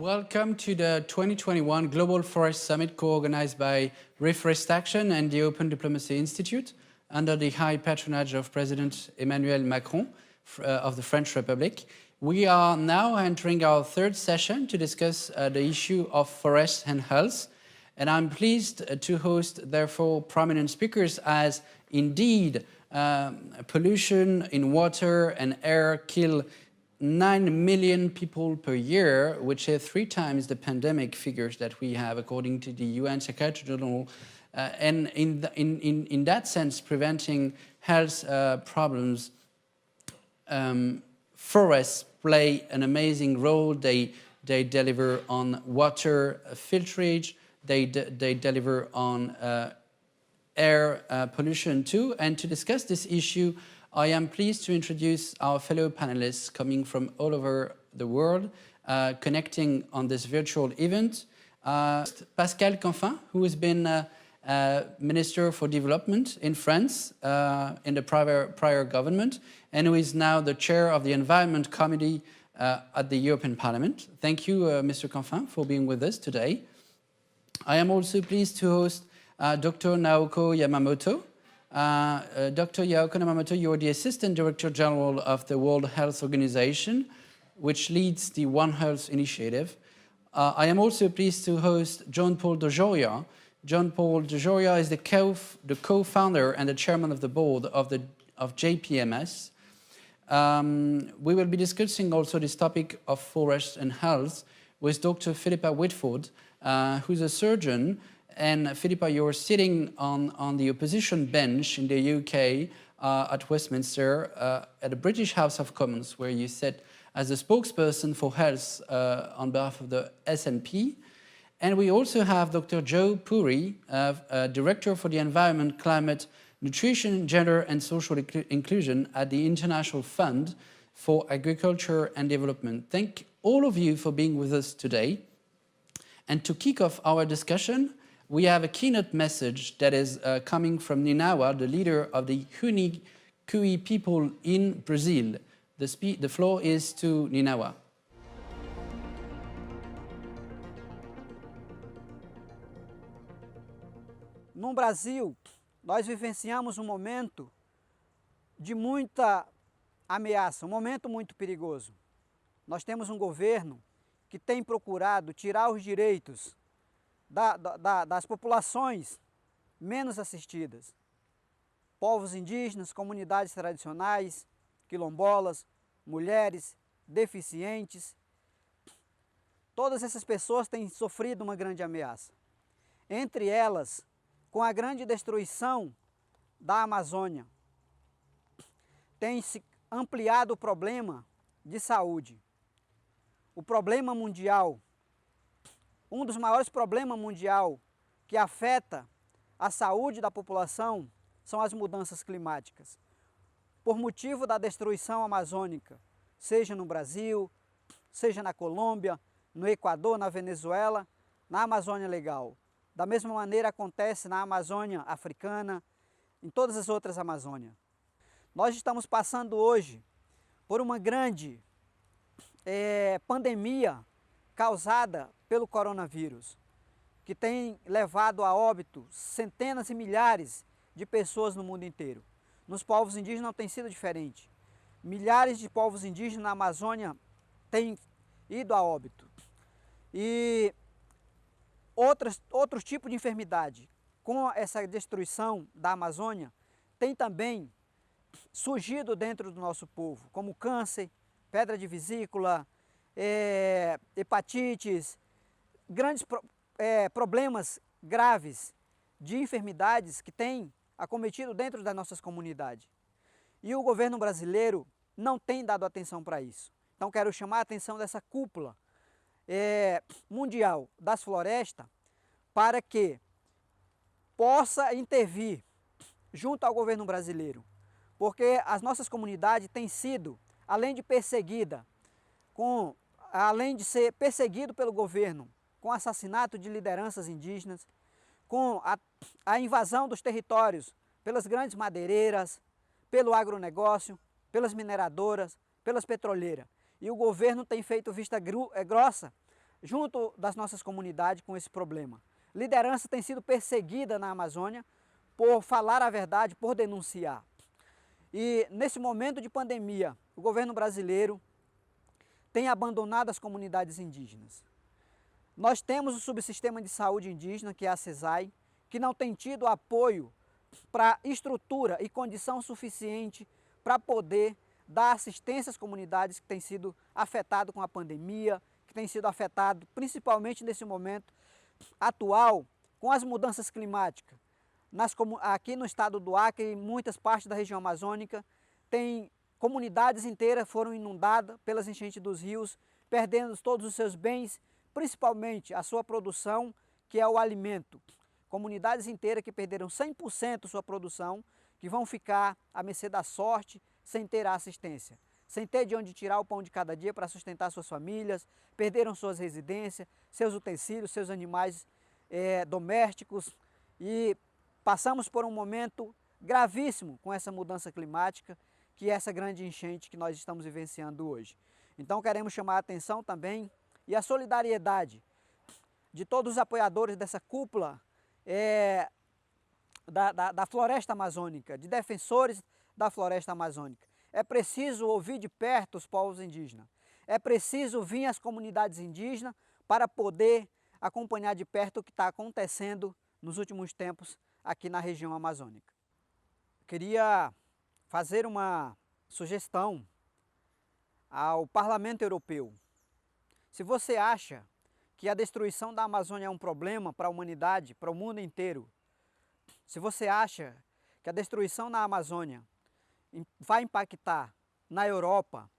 Welcome to the 2021 Global Forest Summit co-organized by Deforestation and the Open Diplomacy Institute under the high patronage of President Emmanuel Macron of the French Republic. We are now entering our third session to discuss the issue of forests and health. And I'm pleased to host, therefore, prominent speakers as indeed pollution in water and air kill 9 million people per year, which is 3 times the pandemic figures that we have according to the UN Secretary General. And in that sense, preventing health problems, forests play an amazing role. They deliver on water filtrage, they deliver on air pollution too. And to discuss this issue, I am pleased to introduce our fellow panelists coming from all over the world, connecting on this virtual event. Pascal Canfin, who has been Minister for Development in France in the prior government, and who is now the chair of the Environment Committee at the European Parliament. Thank you, Mr. Canfin, for being with us today. I am also pleased to host Dr. Naoko Yamamoto. Dr. Naoko Yamamoto, you are the Assistant Director General of the World Health Organization, which leads the One Health initiative. I am also pleased to host John-Paul de Joria. John-Paul de Joria is the co-founder and the chairman of the board of JPMS. We will be discussing also this topic of forest and health with Dr. Philippa Whitford, who's a surgeon. And Philippa, you're sitting on the opposition bench in the UK at Westminster at the British House of Commons, where you sit as a spokesperson for health on behalf of the SNP. And we also have Dr. Joe Puri, Director for the Environment, Climate, Nutrition, Gender and Social Inclusion at the International Fund for Agriculture and Development. Thank all of you for being with us today. And to kick off our discussion, we have a keynote message that is coming from Ninawa, the leader of the Kui people in Brazil. The floor is to Ninawa. No Brasil, nós vivenciamos um momento de muita ameaça, um momento muito perigoso. Nós temos um governo que tem procurado tirar os direitos das populações menos assistidas. Povos indígenas, comunidades tradicionais, quilombolas, mulheres, deficientes. Todas essas pessoas têm sofrido uma grande ameaça. Entre elas, com a grande destruição da Amazônia, tem se ampliado o problema de saúde. O problema mundial, um dos maiores problemas mundial que afeta a saúde da população são as mudanças climáticas. Por motivo da destruição amazônica, seja no Brasil, seja na Colômbia, no Equador, na Venezuela, na Amazônia Legal. Da mesma maneira acontece na Amazônia Africana, em todas as outras Amazônias. Nós estamos passando hoje por uma grande pandemia causada pelo coronavírus, que tem levado a óbito centenas e milhares de pessoas no mundo inteiro. Nos povos indígenas não tem sido diferente. Milhares de povos indígenas na Amazônia têm ido a óbito. E outros tipos de enfermidade, com essa destruição da Amazônia, tem também surgido dentro do nosso povo, como câncer, pedra de vesícula, hepatites, grandes problemas graves de enfermidades que têm acometido dentro das nossas comunidades. E o governo brasileiro não tem dado atenção para isso. Então quero chamar a atenção dessa cúpula mundial das florestas para que possa intervir junto ao governo brasileiro, porque as nossas comunidades têm sido, além de perseguida, além de ser perseguido pelo governo, com assassinato de lideranças indígenas, com a invasão dos territórios pelas grandes madeireiras, pelo agronegócio, pelas mineradoras, pelas petroleiras. E o governo tem feito vista grossa junto das nossas comunidades com esse problema. Liderança tem sido perseguida na Amazônia por falar a verdade, por denunciar. E nesse momento de pandemia, o governo brasileiro tem abandonado as comunidades indígenas. Nós temos o subsistema de saúde indígena, que é a CESAI, que não tem tido apoio para estrutura e condição suficiente para poder dar assistência às comunidades que têm sido afetadas com a pandemia, que têm sido afetadas principalmente nesse momento atual com as mudanças climáticas. Aqui no estado do Acre, em muitas partes da região amazônica, tem comunidades inteiras foram inundadas pelas enchentes dos rios, perdendo todos os seus bens, principalmente a sua produção, que é o alimento. Comunidades inteiras que perderam 100% sua produção, que vão ficar à mercê da sorte, sem ter a assistência, sem ter de onde tirar o pão de cada dia para sustentar suas famílias, perderam suas residências, seus utensílios, seus animais domésticos, e passamos por um momento gravíssimo com essa mudança climática, que é essa grande enchente que nós estamos vivenciando hoje. Então queremos chamar a atenção também e a solidariedade de todos os apoiadores dessa cúpula da floresta amazônica, de defensores da floresta amazônica. É preciso ouvir de perto os povos indígenas. É preciso vir às comunidades indígenas para poder acompanhar de perto o que está acontecendo nos últimos tempos aqui na região amazônica. Queria fazer uma sugestão ao Parlamento Europeu. Se você acha que a destruição da Amazônia é um problema para a humanidade, para o mundo inteiro, se você acha que a destruição na Amazônia vai impactar na Europa,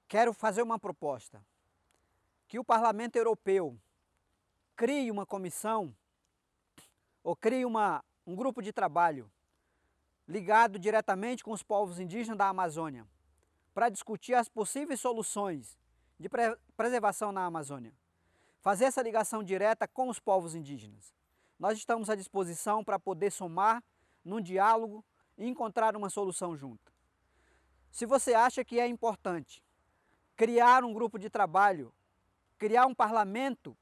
quero fazer uma proposta. Que o Parlamento Europeu crie uma comissão ou crie um grupo de trabalho ligado diretamente com os povos indígenas da Amazônia para discutir as possíveis soluções de preservação na Amazônia. Fazer essa ligação direta com os povos indígenas. Nós estamos à disposição para poder somar num diálogo e encontrar uma solução junta. Se você acha que é importante criar um grupo de trabalho, criar um parlamento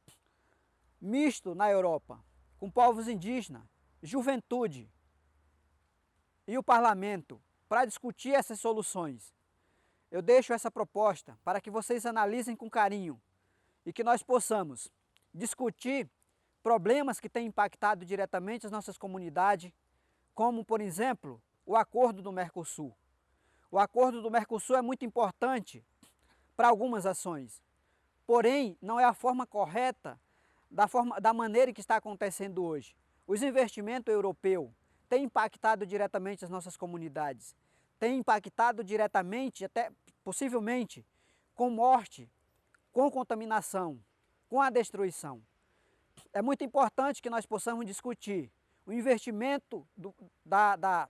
misto na Europa, com povos indígenas, juventude e o parlamento, para discutir essas soluções, eu deixo essa proposta para que vocês analisem com carinho e que nós possamos discutir problemas que têm impactado diretamente as nossas comunidades, como, por exemplo, o acordo do Mercosul. O acordo do Mercosul é muito importante para algumas ações, porém, não é a forma correta da maneira que está acontecendo hoje. Os investimentos europeus têm impactado diretamente as nossas comunidades, têm impactado diretamente, até possivelmente, com morte, com contaminação, com a destruição. É muito importante que nós possamos discutir o investimento da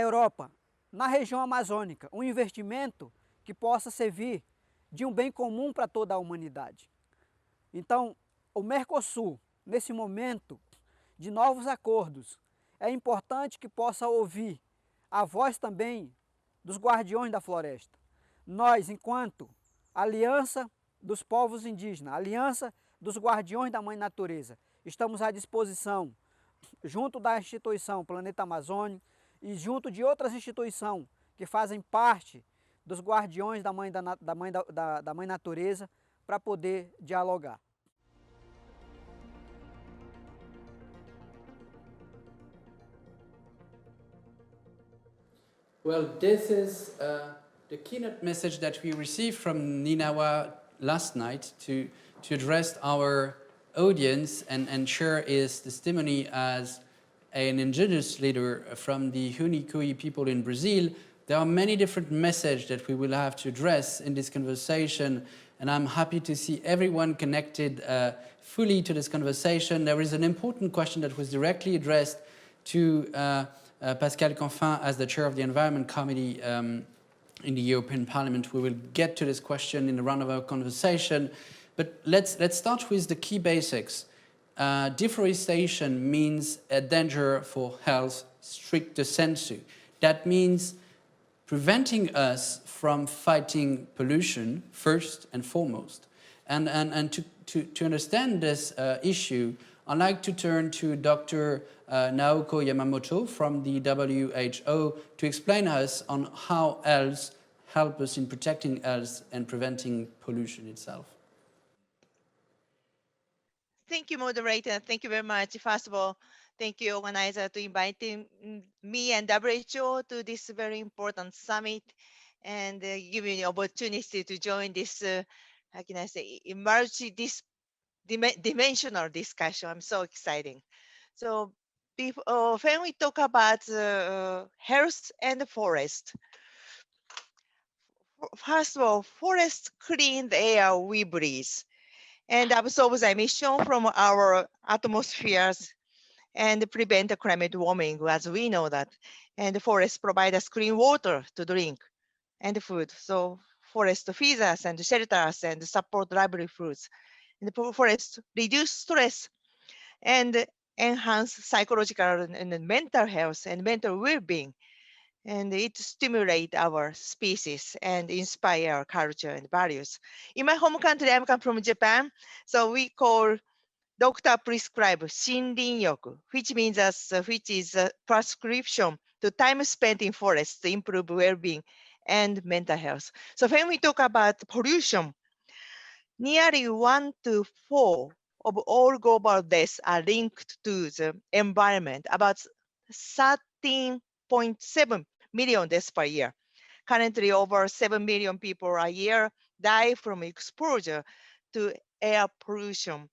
Europa na região amazônica, um investimento que possa servir de um bem comum para toda a humanidade. Então, o Mercosul, nesse momento de novos acordos, é importante que possa ouvir a voz também dos guardiões da floresta. Nós, enquanto Aliança dos Povos Indígenas, Aliança dos Guardiões da Mãe Natureza, estamos à disposição, junto da instituição Planeta Amazônia e junto de outras instituições que fazem parte dos guardiões da Mãe Natureza, para poder dialogar. Well, this is the keynote message that we received from Ninawa last night to address our audience and share his testimony as an indigenous leader from the Hunicui people in Brazil. There are many different messages that we will have to address in this conversation, and I'm happy to see everyone connected fully to this conversation. There is an important question that was directly addressed to Pascal Canfin as the chair of the Environment Committee in the European Parliament. We will get to this question in the round of our conversation, but let's start with the key basics. Deforestation means a danger for health stricto sensu. That means preventing us from fighting pollution first and foremost. And to understand this issue, I'd like to turn to Dr. Naoko Yamamoto from the WHO to explain us on how health help us in protecting health and preventing pollution itself. Thank you, moderator. Thank you very much. First of all, thank you, organizer, to inviting me and WHO to this very important summit and giving me the opportunity to join this, how can I say, dimensional discussion. I'm so exciting. So when we talk about health and forest, first of all, forests clean the air we breathe and absorb the emission from our atmospheres and prevent the climate warming, as we know that. And the forests provide us clean water to drink and food. So forests feed us and shelter us and support livelihoods. And the forests reduce stress and enhance psychological and mental health and mental well-being. And it stimulates our species and inspire our culture and values. In my home country, I come from Japan, so we call doctor prescribe shinrin-yoku, which means which is a prescription to time spent in forests to improve well-being and mental health. So when we talk about pollution, nearly 1 to 4 of all global deaths are linked to the environment, about 13.7 million deaths per year. Currently, over 7 million people a year die from exposure to air pollution.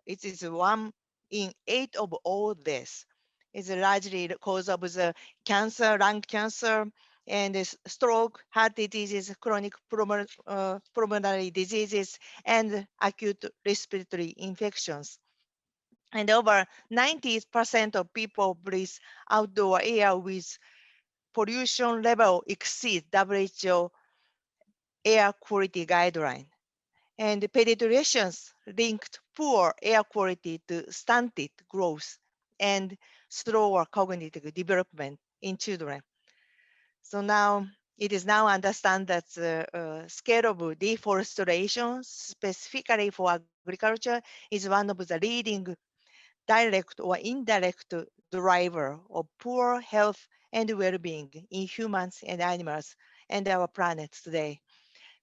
It is 1 in 8 of all deaths. It's largely the cause of the cancer, lung cancer, and stroke, heart diseases, chronic pulmonary diseases, and acute respiratory infections. And over 90% of people breathe outdoor air with pollution level exceed WHO air quality guideline. And pediatricians linked poor air quality to stunted growth and slower cognitive development in children. So now it is now understood that the scale of deforestation, specifically for agriculture, is one of the leading direct or indirect driver of poor health and well-being in humans and animals and our planet today.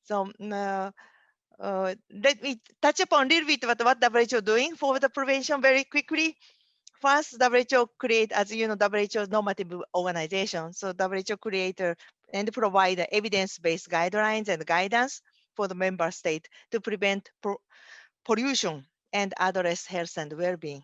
So let me touch upon a little bit what WHO is doing for the prevention very quickly. First, WHO create, as you know, WHO is normative organization. So WHO create and provide evidence-based guidelines and guidance for the member state to prevent pollution and address health and well-being.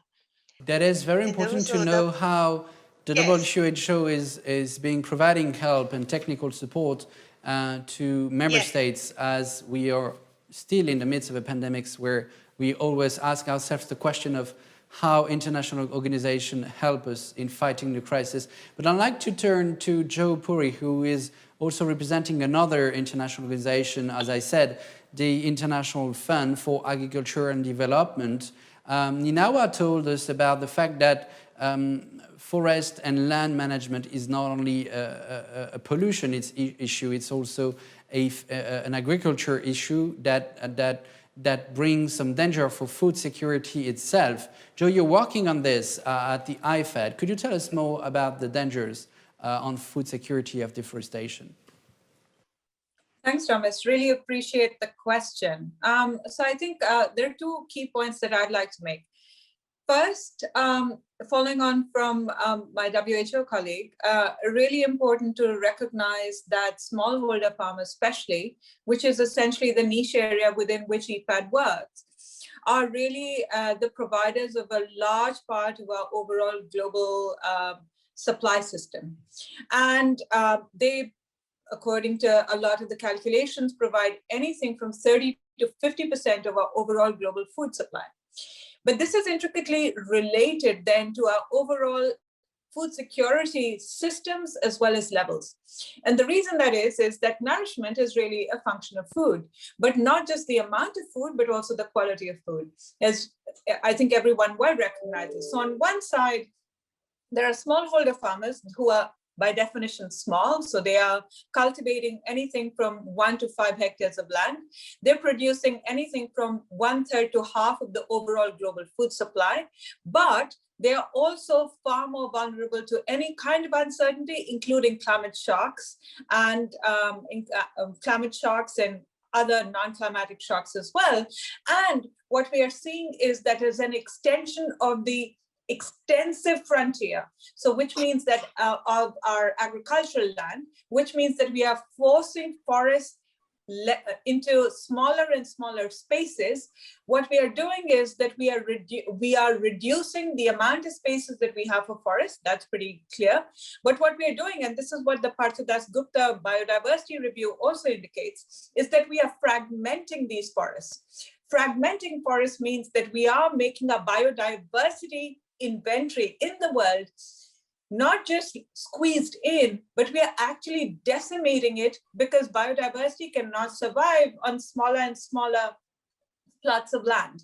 That is very And important to also know how the yes. WHO is being providing help and technical support to member Yes. states, as we are still in the midst of a pandemic where we always ask ourselves the question of how international organizations help us in fighting the crisis. But I'd like to turn to Joe Puri, who is also representing another international organization, as I said, the International Fund for Agriculture and Development. Ninawa told us about the fact that forest and land management is not only a pollution issue, it's also an agriculture issue that brings some danger for food security itself. Joe, you're working on this at the IFAD. Could you tell us more about the dangers on food security of deforestation? Thanks, Thomas. Really appreciate the question. So I think there are two key points that I'd like to make. First, following on from my WHO colleague, really important to recognize that smallholder farmers especially, which is essentially the niche area within which IFAD works, are really the providers of a large part of our overall global supply system. And they, according to a lot of the calculations, provide anything from 30 to 50% of our overall global food supply. But this is intricately related then to our overall food security systems as well as levels. And the reason that is that nourishment is really a function of food, but not just the amount of food, but also the quality of food, as I think everyone well recognizes. So on one side, there are smallholder farmers who are by definition small. So they are cultivating anything from 1 to 5 hectares of land. They're producing anything from 1/3 to half of the overall global food supply. But they are also far more vulnerable to any kind of uncertainty, including climate shocks and other non-climatic shocks as well. And what we are seeing is that there's an extension of the extensive frontier. So which means that of our agricultural land, which means that we are forcing forests into smaller and smaller spaces. What we are doing is that we are reducing the amount of spaces that we have for forests. That's pretty clear. But what we are doing, and this is what the Parthadas Gupta biodiversity review also indicates, is that we are fragmenting these forests. Fragmenting forests means that we are making a biodiversity inventory in the world not just squeezed in, but we are actually decimating it because biodiversity cannot survive on smaller and smaller plots of land.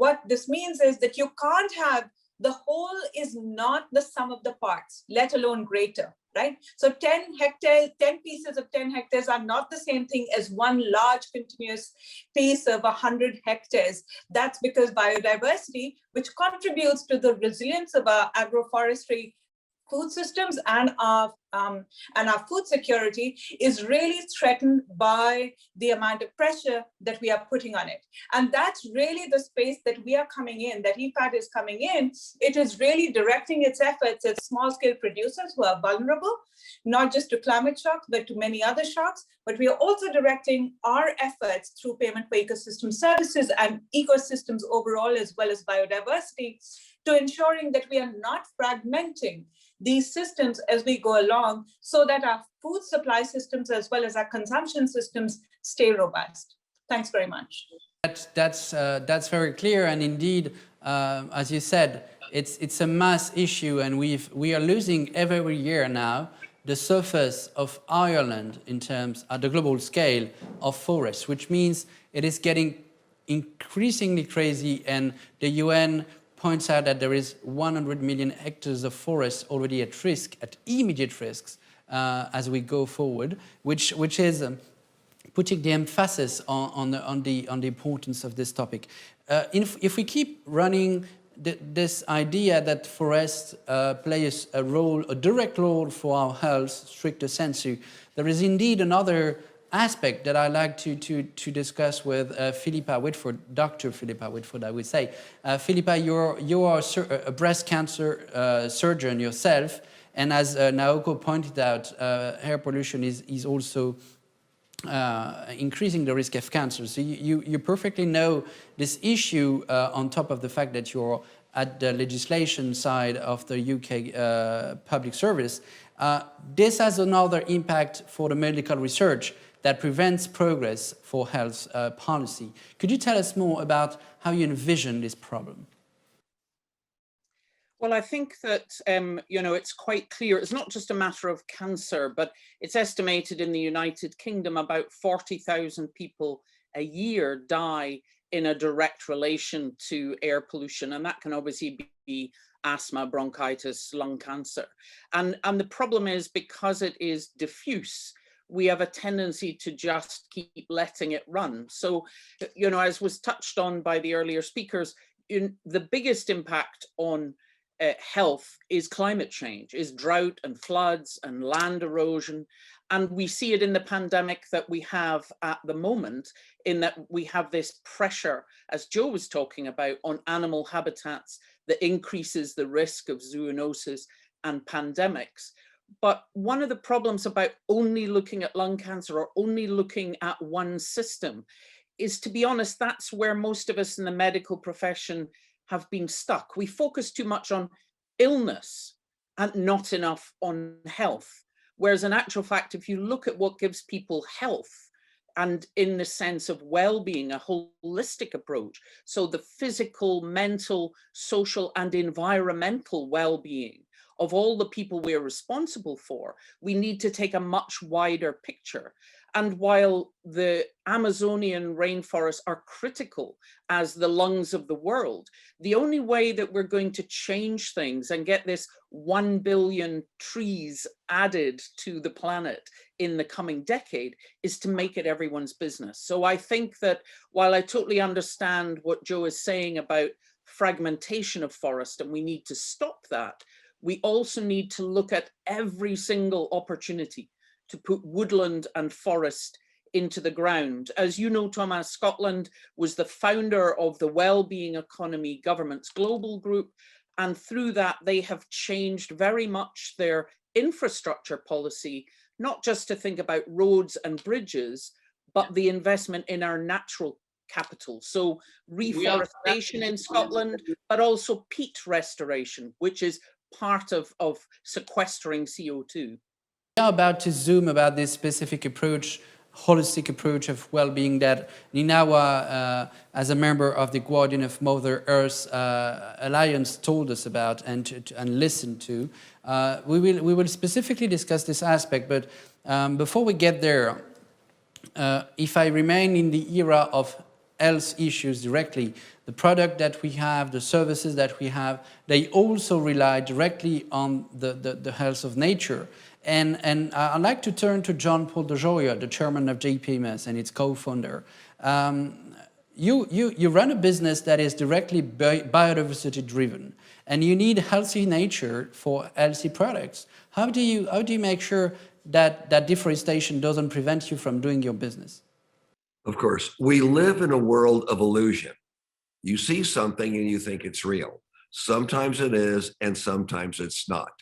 What this means is that you can't have, the whole is not the sum of the parts, let alone greater, right? So 10 hectares, 10 pieces of 10 hectares are not the same thing as one large continuous piece of 100 hectares. That's because biodiversity, which contributes to the resilience of our agroforestry food systems and our food security, is really threatened by the amount of pressure that we are putting on it. And that's really the space that we are coming in, that EFAD is coming in. It is really directing its efforts at small-scale producers who are vulnerable, not just to climate shocks, but to many other shocks. But we are also directing our efforts through payment for ecosystem services and ecosystems overall, as well as biodiversity, to ensuring that we are not fragmenting these systems as we go along, so that our food supply systems as well as our consumption systems stay robust. Thanks very much. That's very clear, and indeed, as you said, it's a mass issue, and we are losing every year now the surface of Ireland in terms at the global scale of forests, which means it is getting increasingly crazy, and the UN points out that there is 100 million hectares of forest already at risk, at immediate risks, as we go forward, which is putting the emphasis on the importance of this topic. If we keep running this idea that forests play a direct role for our health, stricto sensu, there is indeed another aspect that I like to discuss with Philippa Whitford, Dr. Philippa Whitford, I would say. Philippa, you are a breast cancer surgeon yourself, and as Naoko pointed out, air pollution is also increasing the risk of cancer. So you perfectly know this issue on top of the fact that you're at the legislation side of the UK public service. This has another impact for the medical research that prevents progress for health policy. Could you tell us more about how you envision this problem? Well, I think that, it's quite clear. It's not just a matter of cancer, but it's estimated in the United Kingdom about 40,000 people a year die in a direct relation to air pollution. And that can obviously be asthma, bronchitis, lung cancer. And the problem is, because it is diffuse, we have a tendency to just keep letting it run. So, as was touched on by the earlier speakers, the biggest impact on health is climate change, is drought and floods and land erosion. And we see it in the pandemic that we have at the moment, in that we have this pressure, as Joe was talking about, on animal habitats that increases the risk of zoonosis and pandemics. But one of the problems about only looking at lung cancer or only looking at one system is, to be honest, that's where most of us in the medical profession have been stuck. We focus too much on illness and not enough on health. Whereas in actual fact, if you look at what gives people health, and in the sense of well-being, a holistic approach, so the physical, mental, social, and environmental well-being of all the people we're responsible for, we need to take a much wider picture. And while the Amazonian rainforests are critical as the lungs of the world, the only way that we're going to change things and get this 1 billion trees added to the planet in the coming decade is to make it everyone's business. So I think that while I totally understand what Joe is saying about fragmentation of forest, and we need to stop that, we also need to look at every single opportunity to put woodland and forest into the ground. As you know, Thomas, Scotland was the founder of the Wellbeing Economy Government's Global Group, and through that they have changed very much their infrastructure policy, not just to think about roads and bridges, but the investment in our natural capital. So reforestation in Scotland, but also peat restoration, which is part of sequestering CO2. Now about to zoom about this specific approach, holistic approach of well-being that Ninawa, as a member of the Guardian of Mother Earth Alliance, told us about and listened to. We will specifically discuss this aspect, but before we get there, if I remain in the era of health issues directly, the product that we have, the services that we have, they also rely directly on the health of nature. And I'd like to turn to John Paul de Joya, the chairman of JPMS and its co-founder. You run a business that is directly biodiversity driven, and you need healthy nature for healthy products. How do you make sure that deforestation doesn't prevent you from doing your business? Of course, we live in a world of illusion. You see something and you think it's real. Sometimes it is, and sometimes it's not.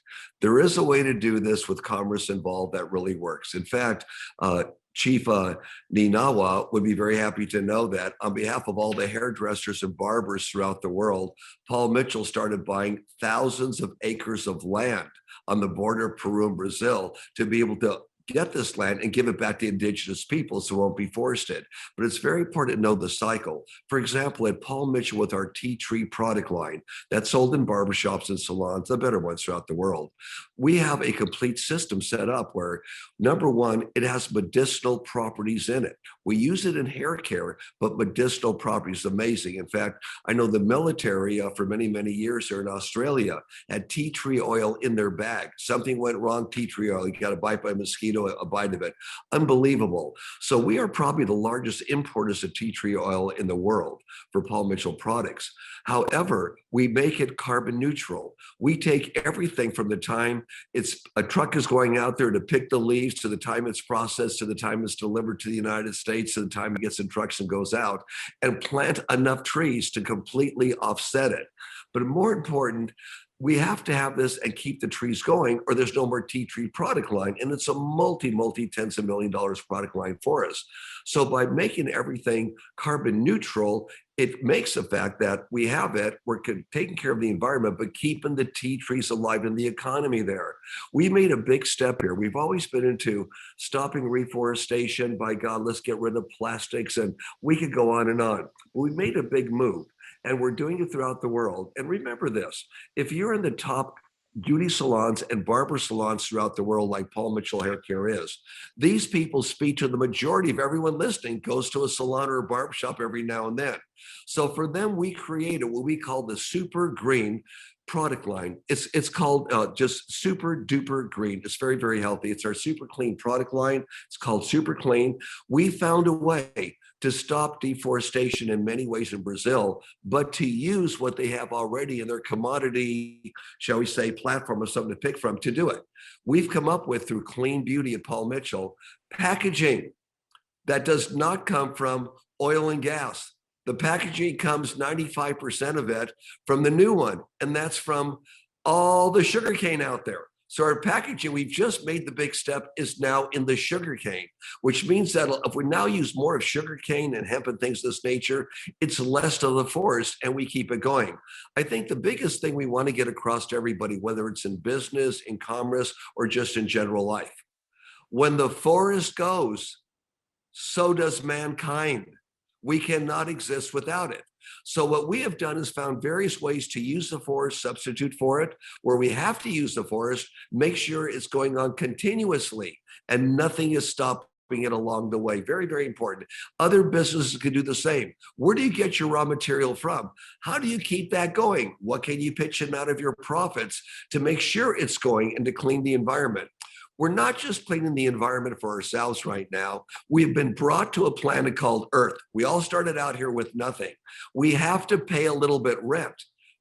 There is a way to do this with commerce involved that really works. In fact, Chief Ninawa would be very happy to know that on behalf of all the hairdressers and barbers throughout the world, Paul Mitchell started buying thousands of acres of land on the border of Peru and Brazil to be able to get this land and give it back to indigenous people so it won't be forested. But it's very important to know the cycle. For example, at Paul Mitchell with our tea tree product line that's sold in barbershops and salons, the better ones throughout the world, we have a complete system set up where, number one, it has medicinal properties in it. We use it in hair care, but medicinal properties amazing. In fact, I know the military for many, many years here in Australia had tea tree oil in their bag. Something went wrong, tea tree oil, you got a bite by a mosquito, a bite of it. Unbelievable. So we are probably the largest importers of tea tree oil in the world for Paul Mitchell products. However, we make it carbon neutral. We take everything from the time a truck is going out there to pick the leaves, to the time it's processed, to the time it's delivered to the United States, to the time it gets in trucks and goes out, and plant enough trees to completely offset it. But more important, we have to have this and keep the trees going, or there's no more tea tree product line. And it's a multi tens of $1 million product line for us. So by making everything carbon neutral, it makes the fact that we have it, we're taking care of the environment, but keeping the tea trees alive in the economy there. We made a big step here. We've always been into stopping reforestation. By God, let's get rid of plastics, and we could go on and on. We made a big move, and we're doing it throughout the world. And remember this, if you're in the top beauty salons and barber salons throughout the world, like Paul Mitchell Hair Care is, these people speak to the majority of everyone listening, goes to a salon or a barbershop every now and then. So for them, we created what we call the super green product line. It's called just Super Duper Green. It's very, very healthy. It's our super clean product line. It's called Super Clean. We found a way to stop deforestation in many ways in Brazil, but to use what they have already in their commodity, shall we say, platform or something to pick from to do it. We've come up with, through Clean Beauty at Paul Mitchell, packaging that does not come from oil and gas. The packaging comes 95% of it from the new one, and that's from all the sugarcane out there. So our packaging, we've just made the big step, is now in the sugarcane, which means that if we now use more of sugarcane and hemp and things of this nature, it's less of the forest, and we keep it going. I think the biggest thing we want to get across to everybody, whether it's in business, in commerce, or just in general life, when the forest goes, so does mankind. We cannot exist without it. So what we have done is found various ways to use the forest, substitute for it. Where we have to use the forest, make sure it's going on continuously and nothing is stopped it along the way. Very, very important. Other businesses can do the same. Where do you get your raw material from? How do you keep that going? What can you pitch in out of your profits to make sure it's going and to clean the environment? We're not just cleaning the environment for ourselves right now. We've been brought to a planet called Earth. We all started out here with nothing. We have to pay a little bit rent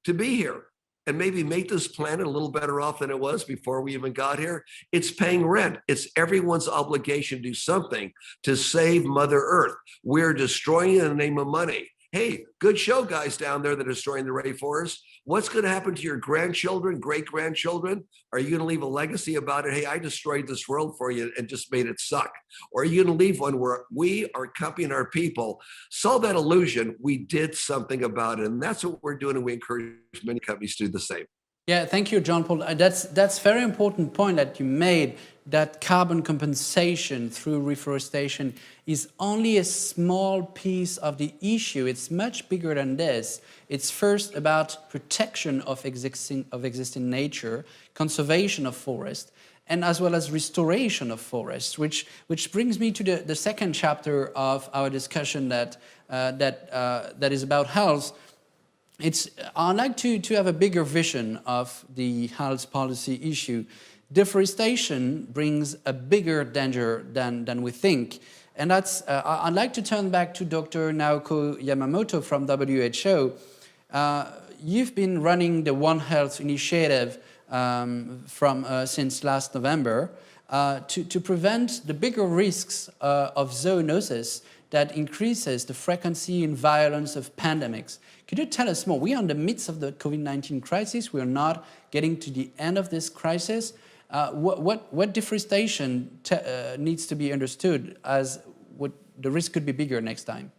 to be here and maybe make this planet a little better off than it was before we even got here. It's paying rent. It's everyone's obligation to do something to save Mother Earth. We're destroying it in the name of money. Hey, good show, guys down there that are destroying the rainforest. What's going to happen to your grandchildren, great-grandchildren? Are you going to leave a legacy about it? Hey, I destroyed this world for you and just made it suck. Or are you going to leave one where we, our company and our people, saw that illusion, we did something about it. And that's what we're doing, and we encourage many companies to do the same. Yeah, thank you, John Paul. That's very important point that you made, that carbon compensation through reforestation is only a small piece of the issue. It's much bigger than this. It's first about protection of existing nature, conservation of forest, and as well as restoration of forests, which brings me to the second chapter of our discussion that is about health. I'd like to have a bigger vision of the health policy issue. Deforestation brings a bigger danger than we think. And I'd like to turn back to Dr. Naoko Yamamoto from WHO. You've been running the One Health initiative since last November to prevent the bigger risks of zoonosis that increases the frequency and violence of pandemics. Could you tell us more? We are in the midst of the COVID-19 crisis. We're not getting to the end of this crisis. What deforestation needs to be understood as what the risk could be bigger next time?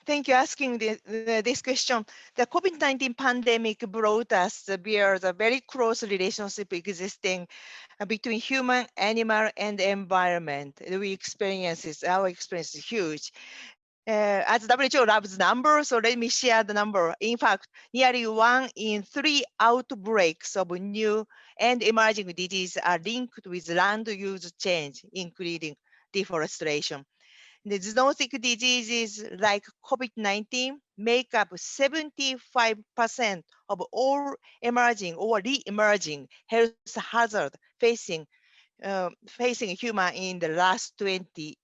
Thank you for asking this question. The COVID-19 pandemic brought us the very close relationship existing between human, animal, and environment. Our experience is huge. As WHO loves numbers, so let me share the number. In fact, nearly 1 in 3 outbreaks of new and emerging diseases are linked with land use change, including deforestation. The zoonotic diseases like COVID-19 make up 75% of all emerging or re-emerging health hazards facing human in the last 20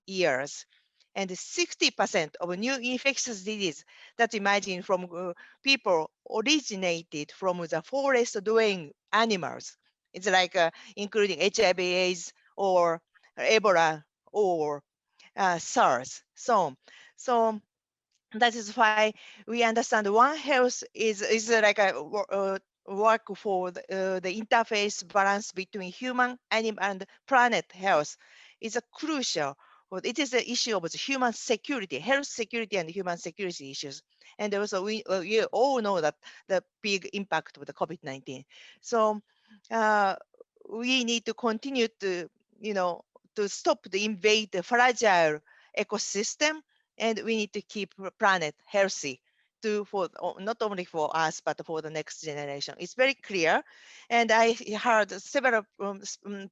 years. And 60% of new infectious diseases that emerging from people originated from the forest-dwelling animals. It's like including HIV/AIDS or Ebola or SARS. So that is why we understand One Health is like a work for the interface balance between human, animal, and planet health. It's a crucial. It is the issue of the human security, health security, and human security issues. And also, we all know that the big impact of the COVID-19. So we need to continue to, to stop the invade the fragile ecosystem, and we need to keep the planet healthy. For not only for us, but for the next generation. It's very clear. And I heard several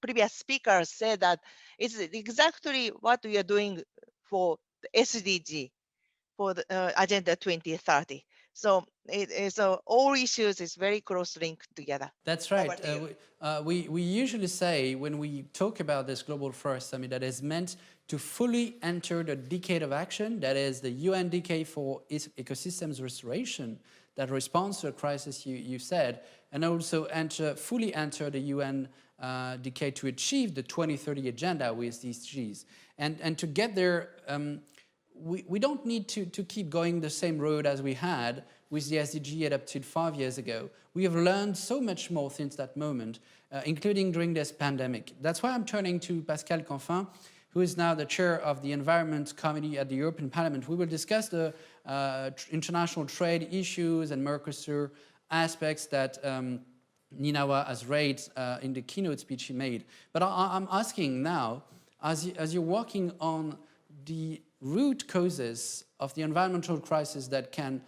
previous speakers say that it's exactly what we are doing for the SDG, for the Agenda 2030. So so all issues is very closely linked together. That's right. We usually say when we talk about this Global Forest Summit that is meant to fully enter the decade of action, that is the UN decade for ecosystems restoration that responds to a crisis you said, and also fully enter the UN decade to achieve the 2030 agenda with these Gs. And to get there, we don't need to keep going the same road as we had with the SDG adopted 5 years ago. We have learned so much more since that moment, including during this pandemic. That's why I'm turning to Pascal Canfin, who is now the chair of the Environment Committee at the European Parliament. We will discuss the international trade issues and Mercosur aspects that Ninawa has raised in the keynote speech he made. But I'm asking now, as you're working on the root causes of the environmental crisis that can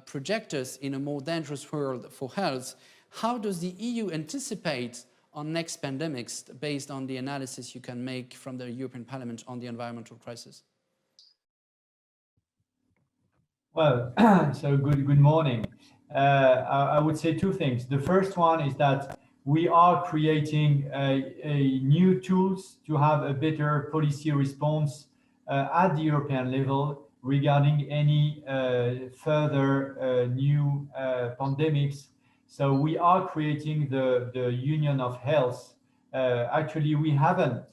project us in a more dangerous world for health, how does the EU anticipate on next pandemics based on the analysis you can make from the European Parliament on the environmental crisis? Well, so good morning. I would say two things. The first one is that we are creating a new tools to have a better policy response at the European level regarding any further new pandemics. So we are creating the Union of Health. Actually, we haven't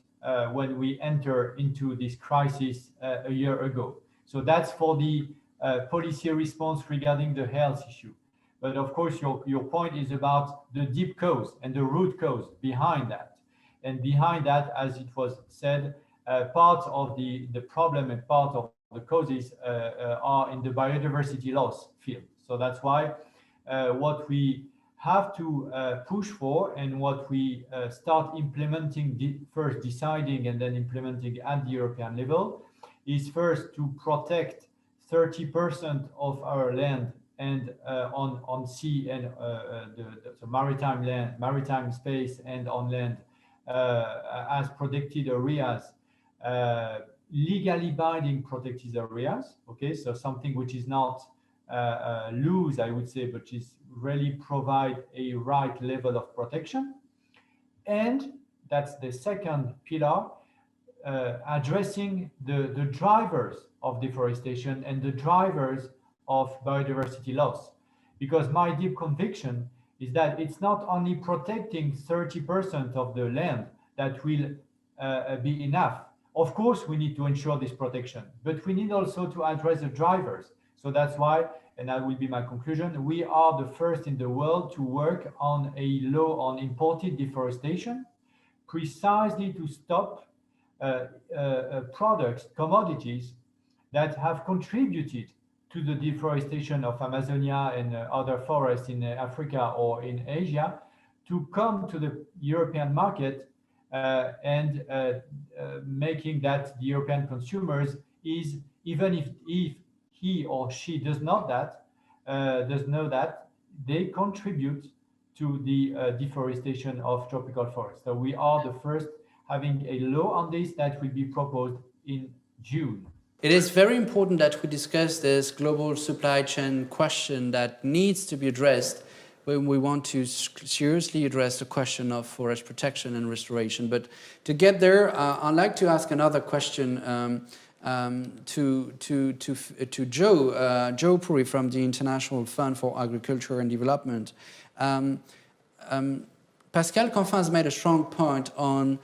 when we enter into this crisis a year ago. So that's for the policy response regarding the health issue. But of course, your point is about the deep cause and the root cause behind that. And behind that, as it was said, part of the problem and part of the causes are in the biodiversity loss field. So that's why what we have to push for and what we start implementing, first deciding and then implementing at the European level, is first to protect 30% of our land and on sea and the maritime land, maritime space and on land as protected areas, legally binding protected areas. Okay, so something which is not loose, I would say, but is really provide a right level of protection. And that's the second pillar, addressing the drivers of deforestation and the drivers of biodiversity loss. Because my deep conviction is that it's not only protecting 30% of the land that will be enough. Of course, we need to ensure this protection, but we need also to address the drivers. So that's why, and that will be my conclusion, we are the first in the world to work on a law on imported deforestation, precisely to stop products, commodities that have contributed to the deforestation of Amazonia and other forests in Africa or in Asia to come to the European market and making that the European consumers is, even if he or she does know that, they contribute to the deforestation of tropical forests. So we are the first having a law on this that will be proposed in June. It is very important that we discuss this global supply chain question that needs to be addressed when we want to seriously address the question of forest protection and restoration. But to get there, I'd like to ask another question to Joe Puri from the International Fund for Agriculture and Development. Pascal Canfin has made a strong point on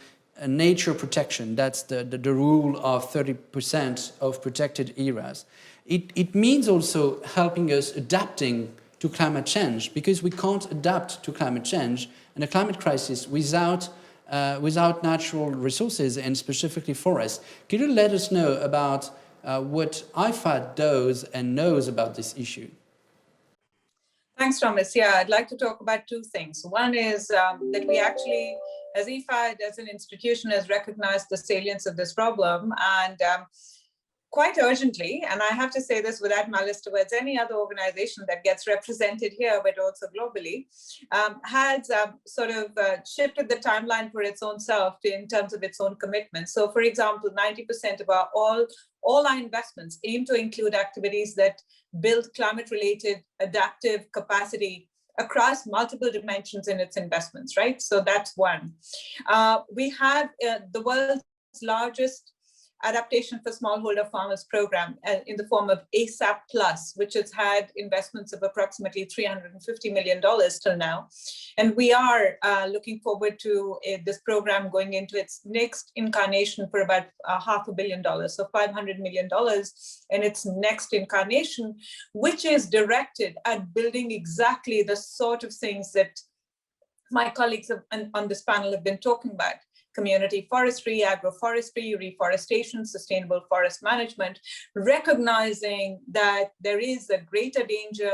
nature protection. That's the rule of 30% of protected areas. It means also helping us adapting to climate change, because we can't adapt to climate change and a climate crisis without natural resources and specifically forests. Could you let us know about what IFAD does and knows about this issue? Thanks, Thomas. Yeah, I'd like to talk about two things. One is that we actually, as IFAD, as an institution, has recognized the salience of this problem, and quite urgently, and I have to say this without malice towards any other organization that gets represented here, but also globally, has sort of shifted the timeline for its own self in terms of its own commitments. So, for example, 90% of all our investments aim to include activities that build climate-related adaptive capacity across multiple dimensions in its investments, right? So that's one. We have the world's largest adaptation for smallholder farmers program in the form of ASAP Plus, which has had investments of approximately $350 million till now. And we are looking forward to this program going into its next incarnation for about $500 million, so $500 million in its next incarnation, which is directed at building exactly the sort of things that my colleagues on this panel have been talking about: community forestry, agroforestry, reforestation, sustainable forest management, recognizing that there is a greater danger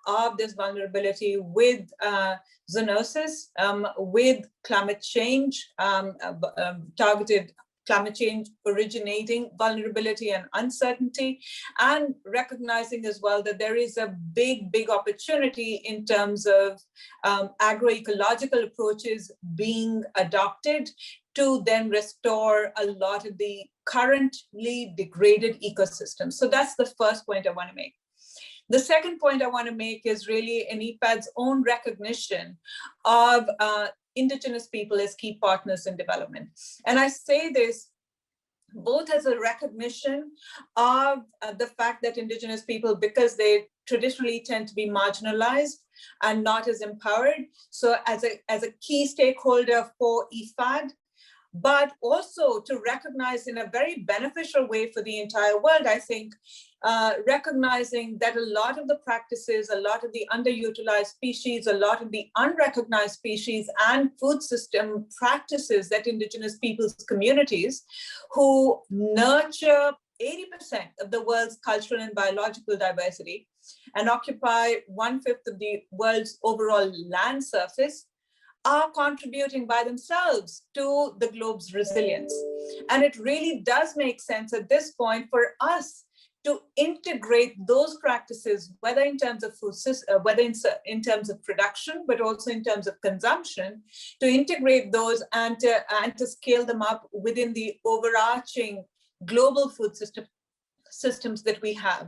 of this vulnerability with zoonosis, with climate change, targeted climate change originating vulnerability and uncertainty, and recognizing as well that there is a big opportunity in terms of agroecological approaches being adopted to then restore a lot of the currently degraded ecosystems. So that's the first point I want to make. The second point I want to make is really NEPAD's own recognition of Indigenous people as key partners in development. And I say this both as a recognition of the fact that Indigenous people, because they traditionally tend to be marginalized and not as empowered, so as a key stakeholder for EFAD, but also to recognize in a very beneficial way for the entire world, I think, recognizing that a lot of the practices, a lot of the underutilized species, a lot of the unrecognized species and food system practices that Indigenous peoples communities who nurture 80% of the world's cultural and biological diversity and occupy 1/5 of the world's overall land surface are contributing by themselves to the globe's resilience. And it really does make sense at this point for us to integrate those practices, whether in terms of food system, whether in terms of production, but also in terms of consumption, to integrate those and to scale them up within the overarching global food systems that we have.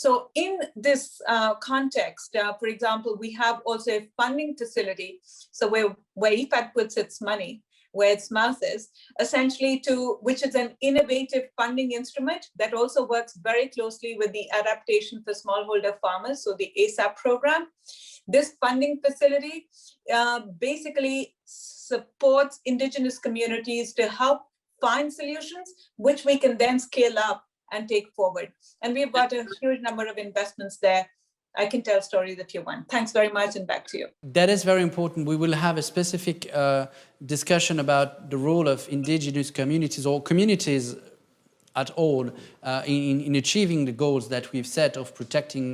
So in this context, for example, we have also a funding facility, so where EFAD puts its money, where its mouth is, essentially which is an innovative funding instrument that also works very closely with the Adaptation for Smallholder Farmers, so the ASAP program. This funding facility basically supports Indigenous communities to help find solutions, which we can then scale up and take forward. And we've got a huge number of investments there. I can tell stories if you want. Thanks very much, and back to you. That is very important. We will have a specific discussion about the role of indigenous communities or communities at all in achieving the goals that we've set of protecting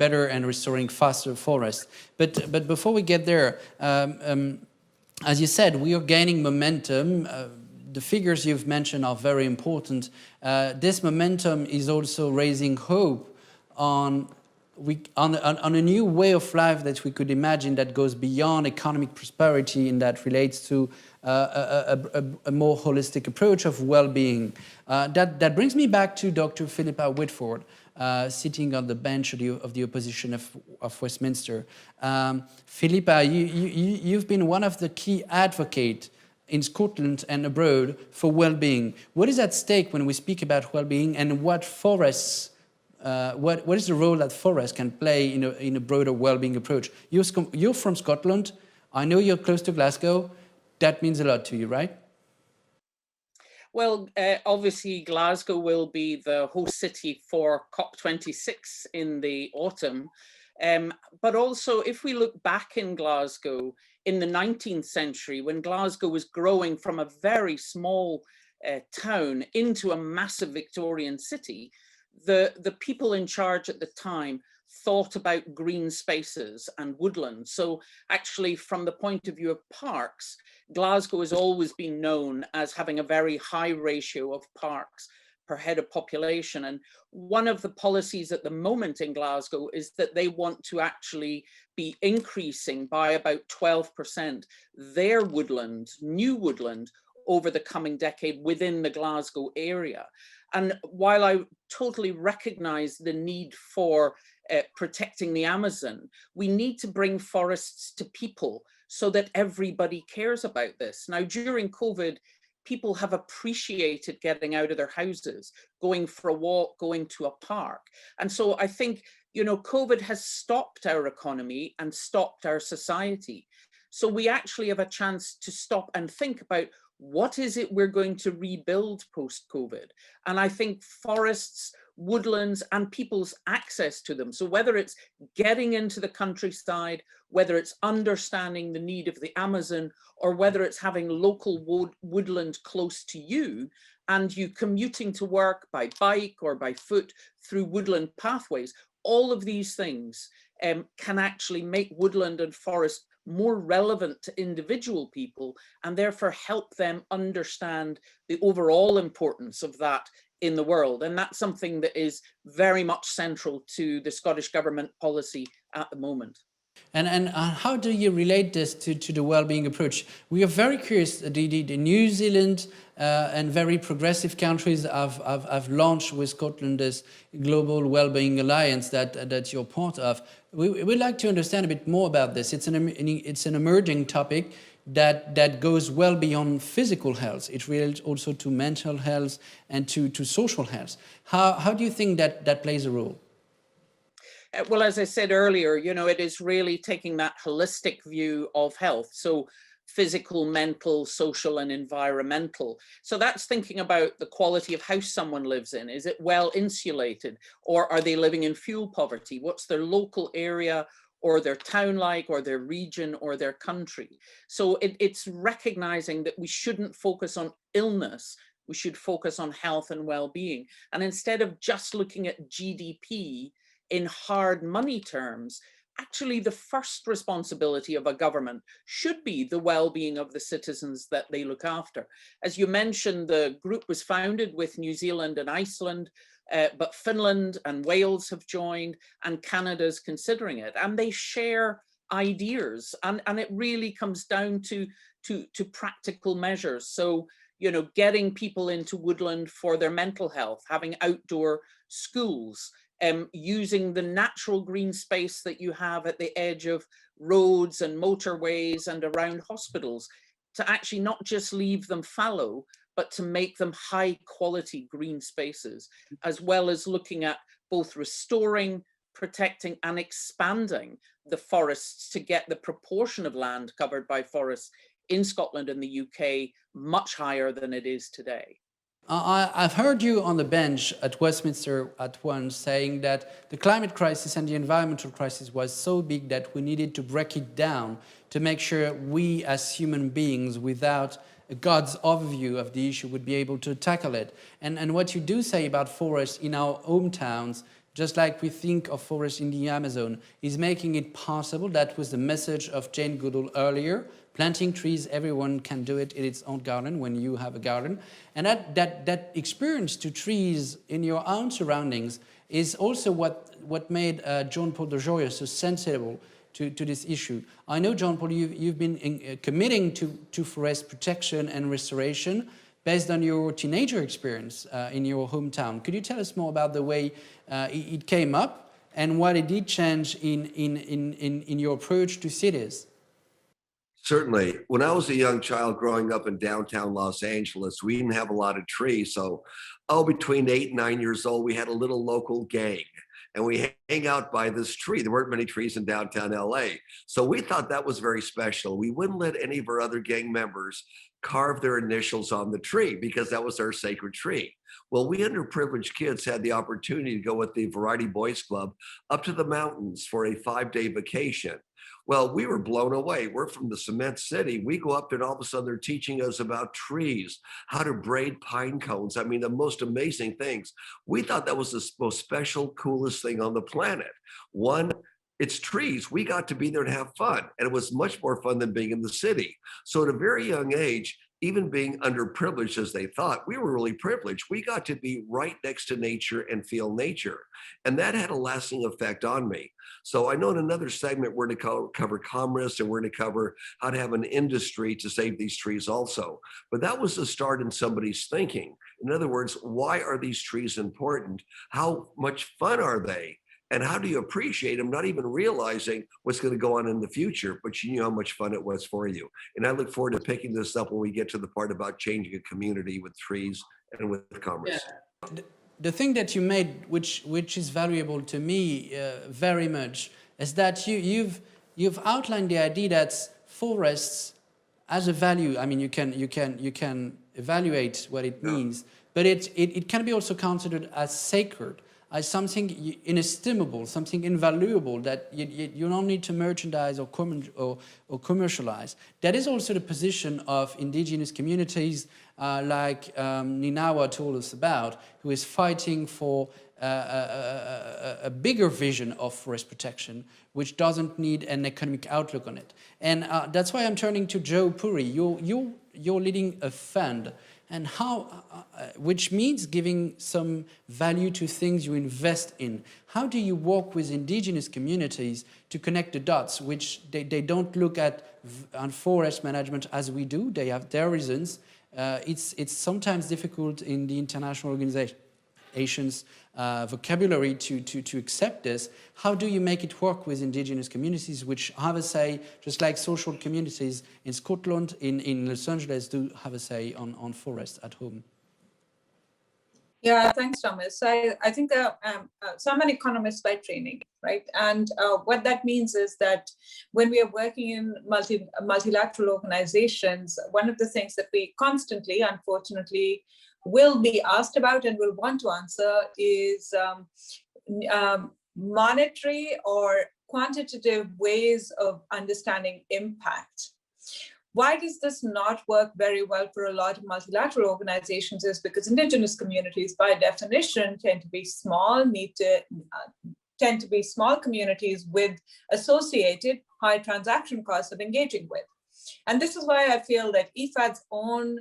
better and restoring faster forests. But before we get there, as you said, we are gaining momentum. The figures you've mentioned are very important. This momentum is also raising hope on a new way of life that we could imagine that goes beyond economic prosperity and that relates to a more holistic approach of well-being. That brings me back to Dr. Philippa Whitford, sitting on the bench of the opposition of Westminster. Philippa, you've been one of the key advocates in Scotland and abroad for well-being. What is at stake when we speak about well-being, and what forests, what is the role that forests can play in a broader well-being approach? You're from Scotland. I know you're close to Glasgow. That means a lot to you, right? Well, obviously Glasgow will be the host city for COP26 in the autumn. But also, if we look back in Glasgow in the 19th century, when Glasgow was growing from a very small town into a massive Victorian city, the people in charge at the time thought about green spaces and woodlands. So actually, from the point of view of parks, Glasgow has always been known as having a very high ratio of parks per head of population. And one of the policies at the moment in Glasgow is that they want to actually be increasing by about 12% their woodland, new woodland, over the coming decade within the Glasgow area. And while I totally recognize the need for protecting the Amazon, we need to bring forests to people so that everybody cares about this. Now, during COVID, people have appreciated getting out of their houses, going for a walk, going to a park. And so I think, COVID has stopped our economy and stopped our society. So we actually have a chance to stop and think about what is it we're going to rebuild post-COVID? And I think forests, woodlands, and people's access to them. So whether it's getting into the countryside, whether it's understanding the need of the Amazon, or whether it's having local woodland close to you, and you commuting to work by bike or by foot through woodland pathways, all of these things can actually make woodland and forest more relevant to individual people and therefore help them understand the overall importance of that in the world. And that's something that is very much central to the Scottish Government policy at the moment. And how do you relate this to the well-being approach? We are very curious. The New Zealand and very progressive countries have launched with Scotland this global well-being alliance that you're part of. We'd like to understand a bit more about this. It's an emerging topic that goes well beyond physical health. It relates also to mental health and to social health. How do you think that plays a role? Well, as I said earlier, you know, it is really taking that holistic view of health. So physical, mental, social, and environmental. So that's thinking about the quality of house someone lives in. Is it well insulated, or are they living in fuel poverty? What's their local area or their town like, or their region or their country? So it's recognizing that we shouldn't focus on illness. We should focus on health and well-being. And instead of just looking at GDP in hard money terms, actually the first responsibility of a government should be the well-being of the citizens that they look after. As you mentioned, the group was founded with New Zealand and Iceland, but Finland and Wales have joined, and Canada's considering it. And they share ideas, and it really comes down to practical measures. So, you know, getting people into woodland for their mental health, having outdoor schools, using the natural green space that you have at the edge of roads and motorways and around hospitals to actually not just leave them fallow, but to make them high quality green spaces, as well as looking at both restoring, protecting and expanding the forests to get the proportion of land covered by forests in Scotland and the UK much higher than it is today. I've heard you on the bench at Westminster at once saying that the climate crisis and the environmental crisis was so big that we needed to break it down to make sure we as human beings, without a God's overview of the issue, would be able to tackle it. And what you do say about forests in our hometowns, just like we think of forests in the Amazon, is making it possible. That was the message of Jane Goodall earlier. Planting trees, everyone can do it in its own garden when you have a garden. And that experience to trees in your own surroundings is also what made John Paul de Joya so sensible to this issue. I know, John Paul, you've been committing to forest protection and restoration based on your teenager experience in your hometown. Could you tell us more about the way it came up and what it did change in your approach to cities? Certainly. When I was a young child growing up in downtown Los Angeles, we didn't have a lot of trees. So, between 8 and 9 years old, we had a little local gang and we hang out by this tree. There weren't many trees in downtown LA. So we thought that was very special. We wouldn't let any of our other gang members carve their initials on the tree because that was our sacred tree. Well, we underprivileged kids had the opportunity to go with the Variety Boys Club up to the mountains for a 5-day vacation. Well, we were blown away. We're from the cement city. We go up there and all of a sudden they're teaching us about trees, how to braid pine cones. I mean, the most amazing things. We thought that was the most special, coolest thing on the planet. One, it's trees. We got to be there and have fun. And it was much more fun than being in the city. So at a very young age, even being underprivileged as they thought, we were really privileged. We got to be right next to nature and feel nature. And that had a lasting effect on me. So I know in another segment, we're to cover commerce and we're to cover how to have an industry to save these trees also. But that was the start in somebody's thinking. In other words, why are these trees important? How much fun are they? And how do you appreciate them, not even realizing what's going to go on in the future, but you knew how much fun it was for you. And I look forward to picking this up when we get to the part about changing a community with trees and with commerce. Yeah. The thing that you made, which is valuable to me very much, is that you've outlined the idea that forests as a value. I mean, you can evaluate what it means, but it can be also considered as sacred, as something inestimable, something invaluable that you don't need to merchandise or commercialize. That is also the position of indigenous communities like Ninawa told us about, who is fighting for a bigger vision of forest protection, which doesn't need an economic outlook on it. And that's why I'm turning to Joe Puri. You're leading a fund, and how, which means giving some value to things you invest in. How do you work with indigenous communities to connect the dots, which they don't look at on forest management as we do? They have their reasons. It's sometimes difficult in the international organizations vocabulary to accept this. How do you make it work with indigenous communities, which have a say, just like social communities in Scotland, in Los Angeles, do have a say on forests at home? Yeah, thanks, Thomas. I think so I'm an economist by training, right? And what that means is that when we are working in multilateral organizations, one of the things that we constantly, unfortunately, will be asked about and will want to answer is monetary or quantitative ways of understanding impact. Why does this not work very well for a lot of multilateral organizations is because indigenous communities, by definition, tend to be small, tend to be small communities with associated high transaction costs of engaging with. And this is why I feel that IFAD's own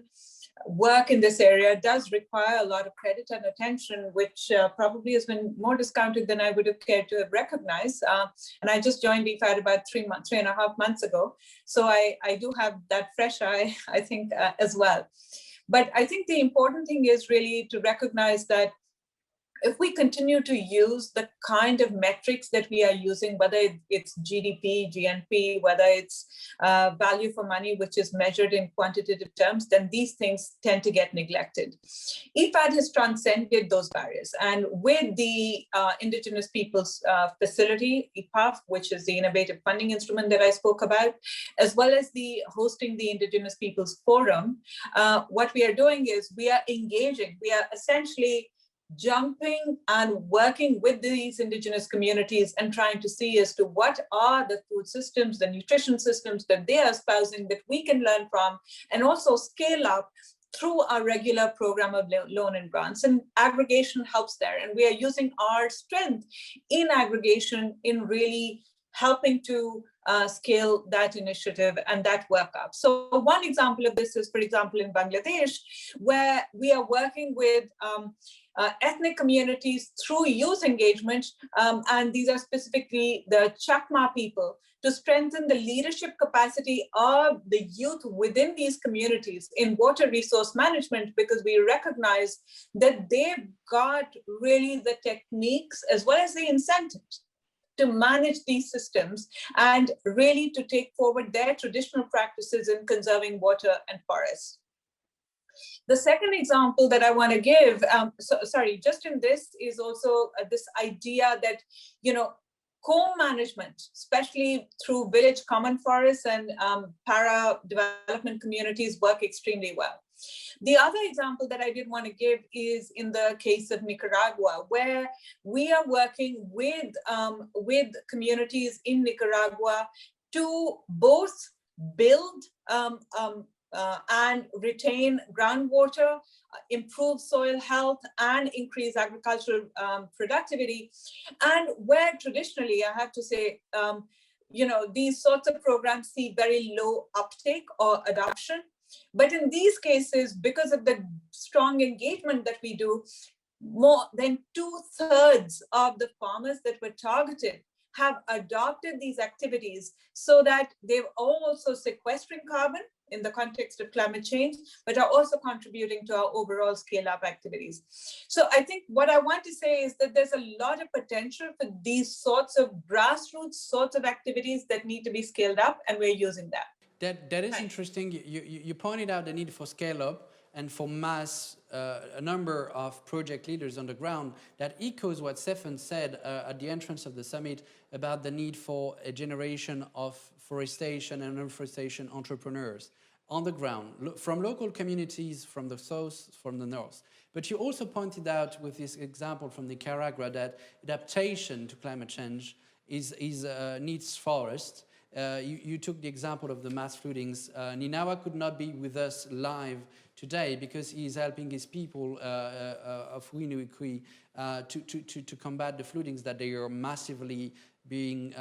work in this area does require a lot of credit and attention, which probably has been more discounted than I would have cared to have recognized. And I just joined IFAD about 3.5 months ago. So I do have that fresh eye, I think, as well. But I think the important thing is really to recognize that if we continue to use the kind of metrics that we are using, whether it's GDP, GNP, whether it's value for money, which is measured in quantitative terms, then these things tend to get neglected. IFAD has transcended those barriers. And with the Indigenous Peoples Facility, IPAF, which is the innovative funding instrument that I spoke about, as well as the hosting the Indigenous Peoples Forum, what we are doing is we are engaging, we are essentially jumping and working with these indigenous communities and trying to see as to what are the food systems, the nutrition systems that they are espousing that we can learn from, and also scale up through our regular program of loan and grants. And aggregation helps there. And we are using our strength in aggregation in really helping to scale that initiative and that work up. So one example of this is, for example, in Bangladesh, where we are working with ethnic communities through youth engagement, and these are specifically the Chakma people, to strengthen the leadership capacity of the youth within these communities in water resource management, because we recognize that they've got really the techniques as well as the incentives to manage these systems and really to take forward their traditional practices in conserving water and forests. The second example that I want to give, just in this is also this idea that, co-management, especially through village common forests and para development communities, work extremely well. The other example that I did want to give is in the case of Nicaragua, where we are working with communities in Nicaragua to both build and retain groundwater, improve soil health, and increase agricultural productivity. And where traditionally, I have to say, these sorts of programs see very low uptake or adoption. But in these cases, because of the strong engagement that we do, more than 2/3 of the farmers that were targeted have adopted these activities, so that they're also sequestering carbon in the context of climate change, but are also contributing to our overall scale-up activities. So I think what I want to say is that there's a lot of potential for these sorts of grassroots sorts of activities that need to be scaled up, and we're using that. That is interesting. You pointed out the need for scale-up and for mass, a number of project leaders on the ground. That echoes what Stefan said at the entrance of the summit about the need for a generation of forestation and reforestation entrepreneurs on the ground, from local communities, from the south, from the north. But you also pointed out with this example from Nicaragua that adaptation to climate change needs forests. You took the example of the mass floodings. Ninawa could not be with us live today because he is helping his people of Winuikui to combat the floodings that they are massively being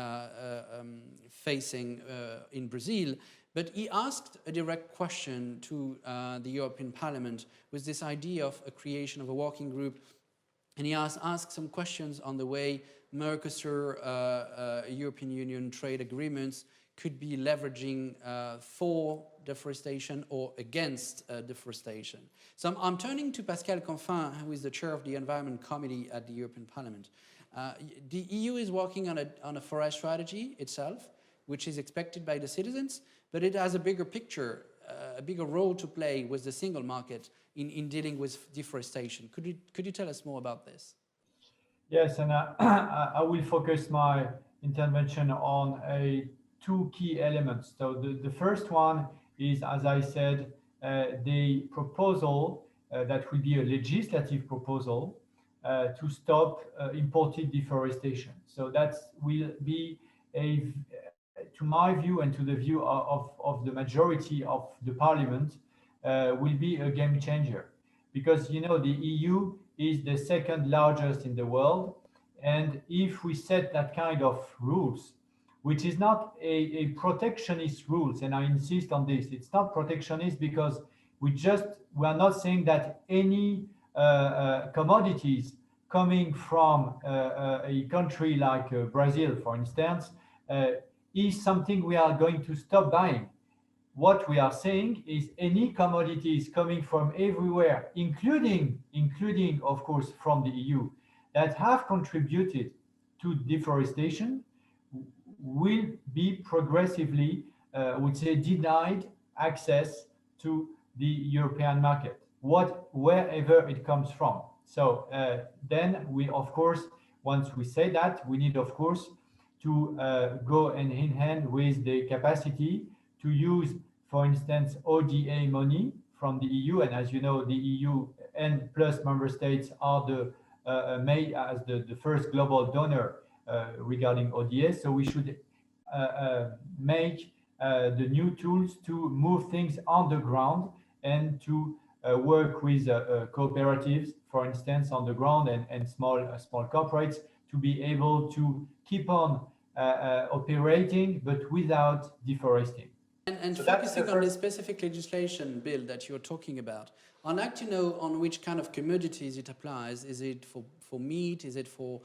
facing in Brazil. But he asked a direct question to the European Parliament with this idea of a creation of a working group. And he asked some questions on the way Mercosur, European Union trade agreements could be leveraging for deforestation or against deforestation. So I'm turning to Pascal Canfin, who is the chair of the Environment Committee at the European Parliament. The EU is working on a forest strategy itself, which is expected by the citizens, but it has a bigger picture, a bigger role to play with the single market in dealing with deforestation. Could you tell us more about this? Yes, and I will focus my intervention on two key elements. So the first one is, as I said, the proposal that will be a legislative proposal to stop imported deforestation. So that will be to my view and to the view of the majority of the parliament, will be a game changer. Because, you know, the EU is the second largest in the world. And if we set that kind of rules, which is not a protectionist rules, and I insist on this, it's not protectionist because we are not saying that any commodities coming from a country like Brazil, for instance, is something we are going to stop buying. What we are saying is any commodities coming from everywhere, including of course from the EU, that have contributed to deforestation, will be progressively, would say, denied access to the European market, wherever it comes from. So then we, of course, once we say that, we need, of course, to go hand in hand with the capacity to use, for instance, ODA money from the EU. And as you know, the EU and plus member states are made as the first global donor regarding ODA. So we should make the new tools to move things on the ground and to work with cooperatives, for instance, on the ground and small corporates to be able to keep on operating, but without deforesting. And so focusing on the specific legislation bill that you're talking about, I'd like to know on which kind of commodities it applies. Is it for meat? Is it for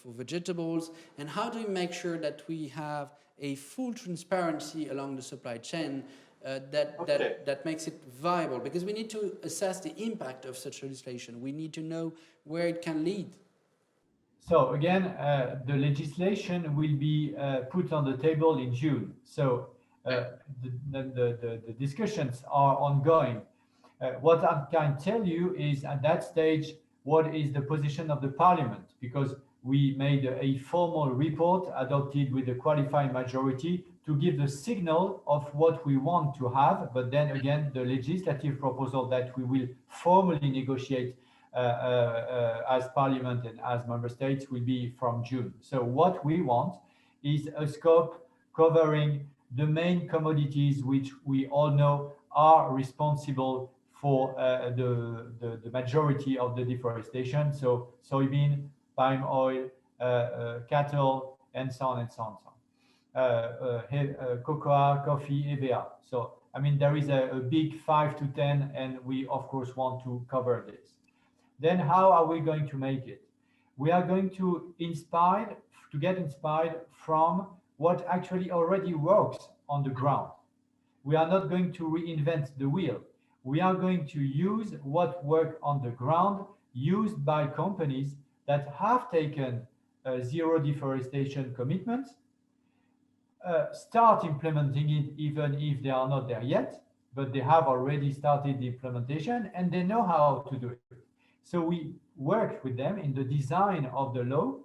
vegetables? And how do we make sure that we have a full transparency along the supply chain that makes it viable? Because we need to assess the impact of such legislation. We need to know where it can lead. So again, the legislation will be put on the table in June. So the discussions are ongoing. What I can tell you is at that stage, what is the position of the parliament? Because we made a formal report adopted with a qualified majority to give the signal of what we want to have. But then again, the legislative proposal that we will formally negotiate as Parliament and as Member States will be from June. So what we want is a scope covering the main commodities which we all know are responsible for the majority of the deforestation. So soybean, palm oil, cattle, and so on and so on. Cocoa, coffee, EVA. So, I mean, there is a big 5 to 10, and we, of course, want to cover this. Then how are we going to make it? We are going to get inspired from what actually already works on the ground. We are not going to reinvent the wheel. We are going to use what worked on the ground, used by companies that have taken zero deforestation commitments, start implementing it even if they are not there yet, but they have already started the implementation and they know how to do it. So we worked with them in the design of the law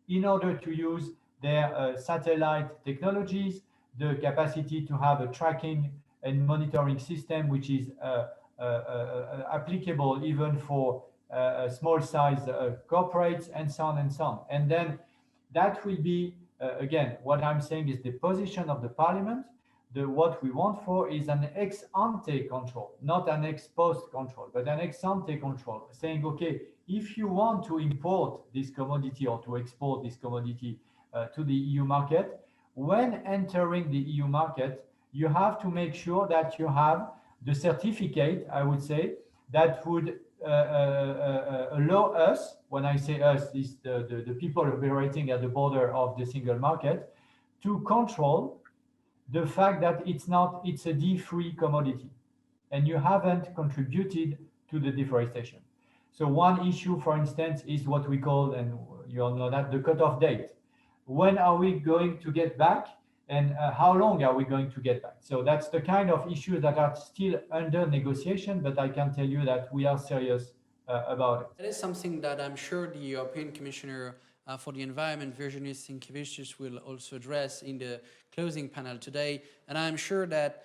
in order to use their satellite technologies, the capacity to have a tracking and monitoring system which is applicable even for small size corporates and so on and so on. And then that will be again, what I'm saying is the position of the parliament. What we want for is an ex ante control, not an ex post control, but an ex ante control, saying, okay, if you want to import this commodity or to export this commodity to the EU market, when entering the EU market, you have to make sure that you have the certificate, I would say, that would allow us, when I say us, is the people operating at the border of the single market, to control the fact that it's a D-free commodity and you haven't contributed to the deforestation. So one issue, for instance, is what we call, and you all know that, the cutoff date. When are we going to get back, and how long are we going to get back? So that's the kind of issues that are still under negotiation, but I can tell you that we are serious about it. That is something that I'm sure the European Commissioner for the Environment, Virginie Sinkevicius, will also address in the closing panel today. And I'm sure that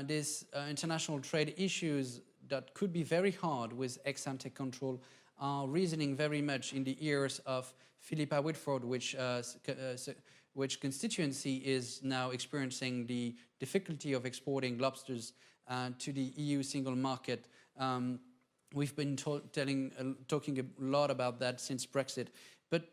these international trade issues that could be very hard with ex-ante control are reasoning very much in the ears of Philippa Whitford, which constituency is now experiencing the difficulty of exporting lobsters to the EU single market. We've been talking a lot about that since Brexit, but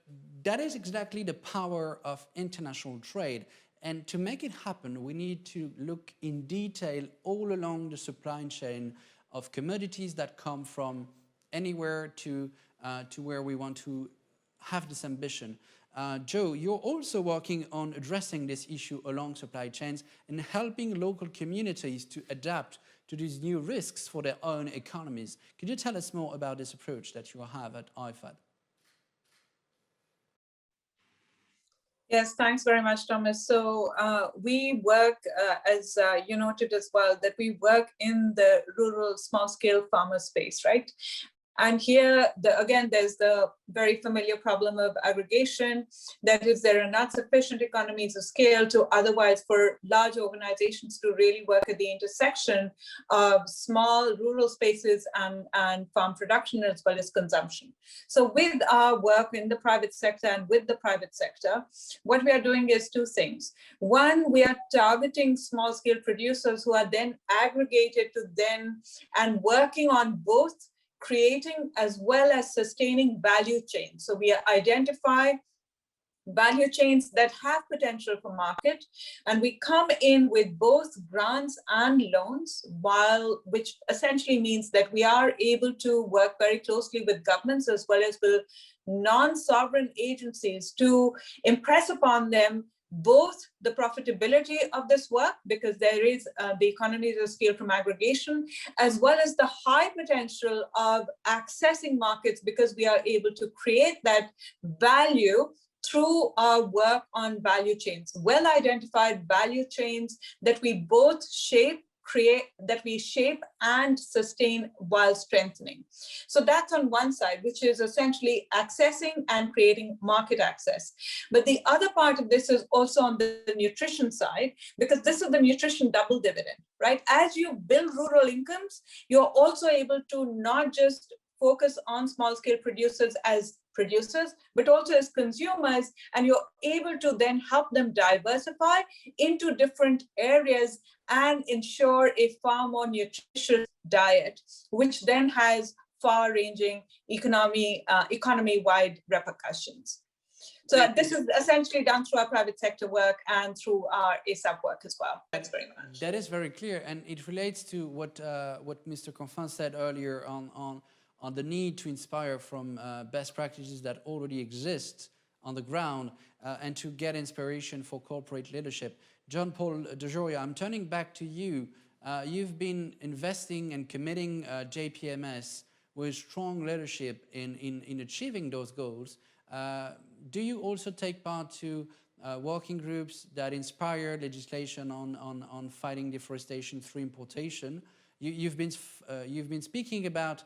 that is exactly the power of international trade. And to make it happen, we need to look in detail all along the supply chain of commodities that come from anywhere to where we want to have this ambition. Joe, you're also working on addressing this issue along supply chains and helping local communities to adapt to these new risks for their own economies. Could you tell us more about this approach that you have at IFAD? Yes, thanks very much, Thomas. So we work, as you noted as well, that we work in the rural small-scale farmer space, right? And here, again, there's the very familiar problem of aggregation. That is, there are not sufficient economies of scale to otherwise for large organizations to really work at the intersection of small rural spaces and farm production as well as consumption. So with our work in the private sector and with the private sector, what we are doing is two things. One, we are targeting small-scale producers who are then aggregated to then and working on both creating as well as sustaining value chains. So we identify value chains that have potential for market, and we come in with both grants and loans, which essentially means that we are able to work very closely with governments as well as with non-sovereign agencies to impress upon them both the profitability of this work, because there is the economies of scale from aggregation, as well as the high potential of accessing markets, because we are able to create that value through our work on value chains, well-identified value chains that we both shape and sustain while strengthening. So that's on one side, which is essentially accessing and creating market access. But the other part of this is also on the nutrition side, because this is the nutrition double dividend, right? As you build rural incomes, you're also able to not just focus on small-scale producers as producers, but also as consumers, and you're able to then help them diversify into different areas and ensure a far more nutritious diet, which then has far-ranging economy-wide repercussions. So this is essentially done through our private sector work and through our ASAP work as well. Thanks very much. That is very clear, and it relates to what Mr. Confin said earlier on the need to inspire from best practices that already exist on the ground and to get inspiration for corporate leadership. John-Paul de Joria, I'm turning back to you. You've been investing and committing JPMS with strong leadership in achieving those goals. Do you also take part to working groups that inspire legislation on fighting deforestation through importation? You've been speaking about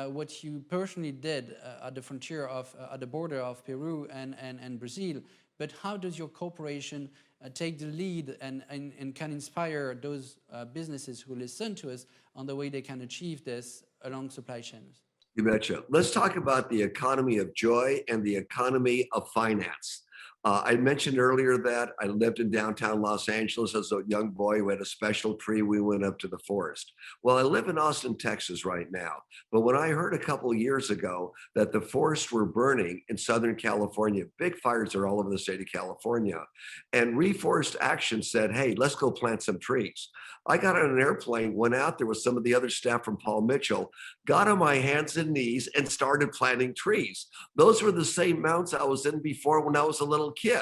what you personally did at the frontier of, at the border of Peru and Brazil, but how does your corporation take the lead and can inspire those businesses who listen to us on the way they can achieve this along supply chains? You betcha. Let's talk about the economy of joy and the economy of finance. I mentioned earlier that I lived in downtown Los Angeles as a young boy who had a special tree. We went up to the forest. Well, I live in Austin, Texas right now. But when I heard a couple of years ago that the forests were burning in Southern California, big fires are all over the state of California, and Reforest Action said, hey, let's go plant some trees. I got on an airplane, went out there with some of the other staff from Paul Mitchell, got on my hands and knees and started planting trees. Those were the same mountains I was in before when I was a little kid.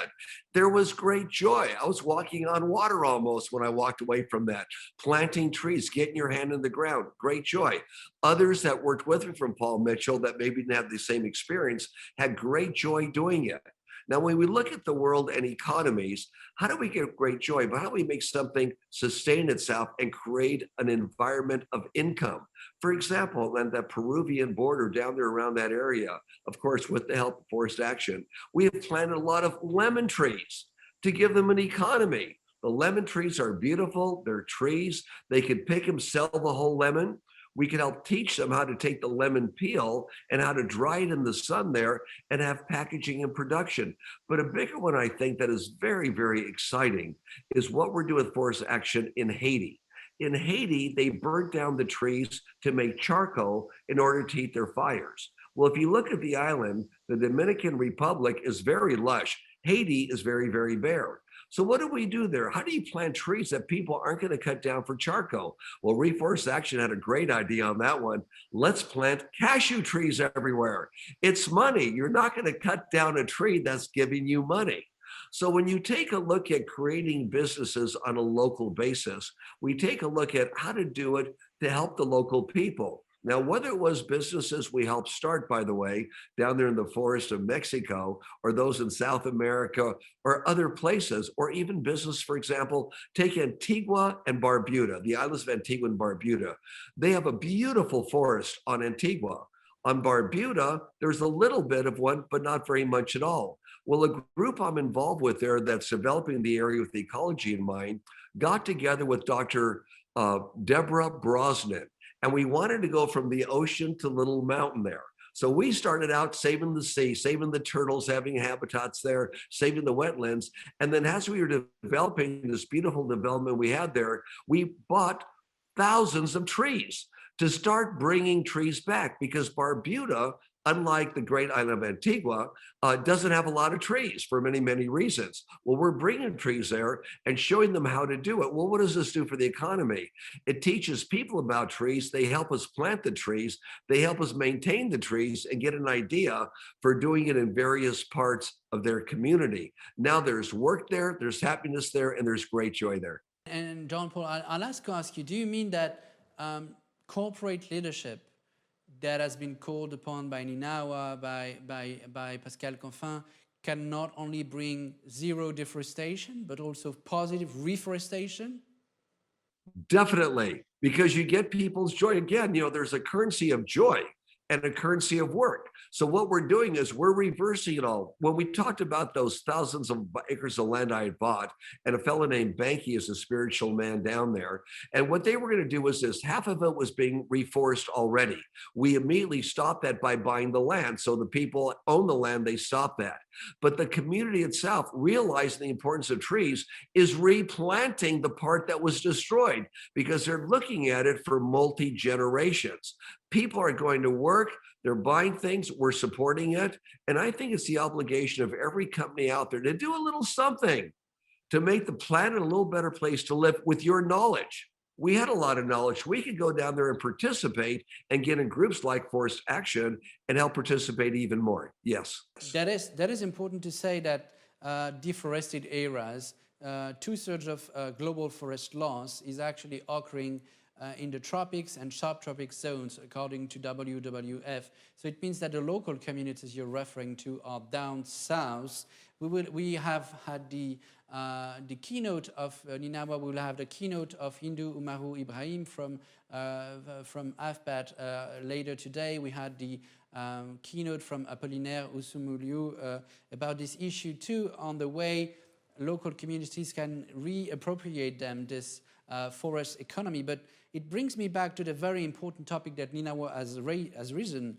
There was great joy. I was walking on water almost when I walked away from that. Planting trees, getting your hand in the ground, great joy. Others that worked with me from Paul Mitchell that maybe didn't have the same experience had great joy doing it. Now, when we look at the world and economies, how do we get great joy? But how do we make something sustain itself and create an environment of income? For example, on the Peruvian border down there around that area, of course, with the help of Forest Action, we have planted a lot of lemon trees to give them an economy. The lemon trees are beautiful. They're trees. They can pick them, sell the whole lemon. We can help teach them how to take the lemon peel and how to dry it in the sun there and have packaging and production. But a bigger one, I think, that is very, very exciting is what we're doing with Forest Action in Haiti. In Haiti, they burnt down the trees to make charcoal in order to heat their fires. Well, if you look at the island, the Dominican Republic is very lush. Haiti is very, very bare. So what do we do there? How do you plant trees that people aren't going to cut down for charcoal? Well, Reforest Action had a great idea on that one. Let's plant cashew trees everywhere. It's money. You're not going to cut down a tree that's giving you money. So when you take a look at creating businesses on a local basis, we take a look at how to do it to help the local people. Now, whether it was businesses we helped start, by the way, down there in the forest of Mexico, or those in South America, or other places, or even business, for example, take Antigua and Barbuda, the islands of Antigua and Barbuda. They have a beautiful forest on Antigua. On Barbuda, there's a little bit of one, but not very much at all. Well, a group I'm involved with there that's developing the area with ecology in mind got together with Dr. Deborah Brosnan. And we wanted to go from the ocean to Little Mountain there. So we started out saving the sea, saving the turtles, having habitats there, saving the wetlands. And then as we were developing this beautiful development we had there, we bought thousands of trees to start bringing trees back because Barbuda, unlike the great island of Antigua, doesn't have a lot of trees for many, many reasons. Well, we're bringing trees there and showing them how to do it. Well, what does this do for the economy? It teaches people about trees. They help us plant the trees. They help us maintain the trees and get an idea for doing it in various parts of their community. Now there's work there, there's happiness there, and there's great joy there. And John Paul, I'll ask you, do you mean that corporate leadership that has been called upon by Ninawa, by Pascal Confin, can not only bring zero deforestation, but also positive reforestation? Definitely, because you get people's joy. Again, there's a currency of joy and a currency of work. So what we're doing is we're reversing it all. When we talked about those thousands of acres of land I had bought, and a fellow named Banky is a spiritual man down there, and what they were going to do was this: half of it was being reforested already. We immediately stopped that by buying the land. So the people own the land, they stopped that. But the community itself, realizing the importance of trees, is replanting the part that was destroyed because they're looking at it for multi-generations. People are going to work, they're buying things, we're supporting it. And I think it's the obligation of every company out there to do a little something to make the planet a little better place to live with your knowledge. We had a lot of knowledge. We could go down there and participate and get in groups like Forest Action and help participate even more. Yes. That is important to say that deforested areas, 2/3 of global forest loss is actually occurring in the tropics and subtropic zones, according to WWF. So it means that the local communities you're referring to are down south. We have had the keynote of Ninawa. We will have the keynote of Hindu Umaru Ibrahim from AFPAT later today. We had the keynote from Apollinaire Usumuliu about this issue too, on the way local communities can reappropriate them this forest economy. But it brings me back to the very important topic that Ninawa has risen,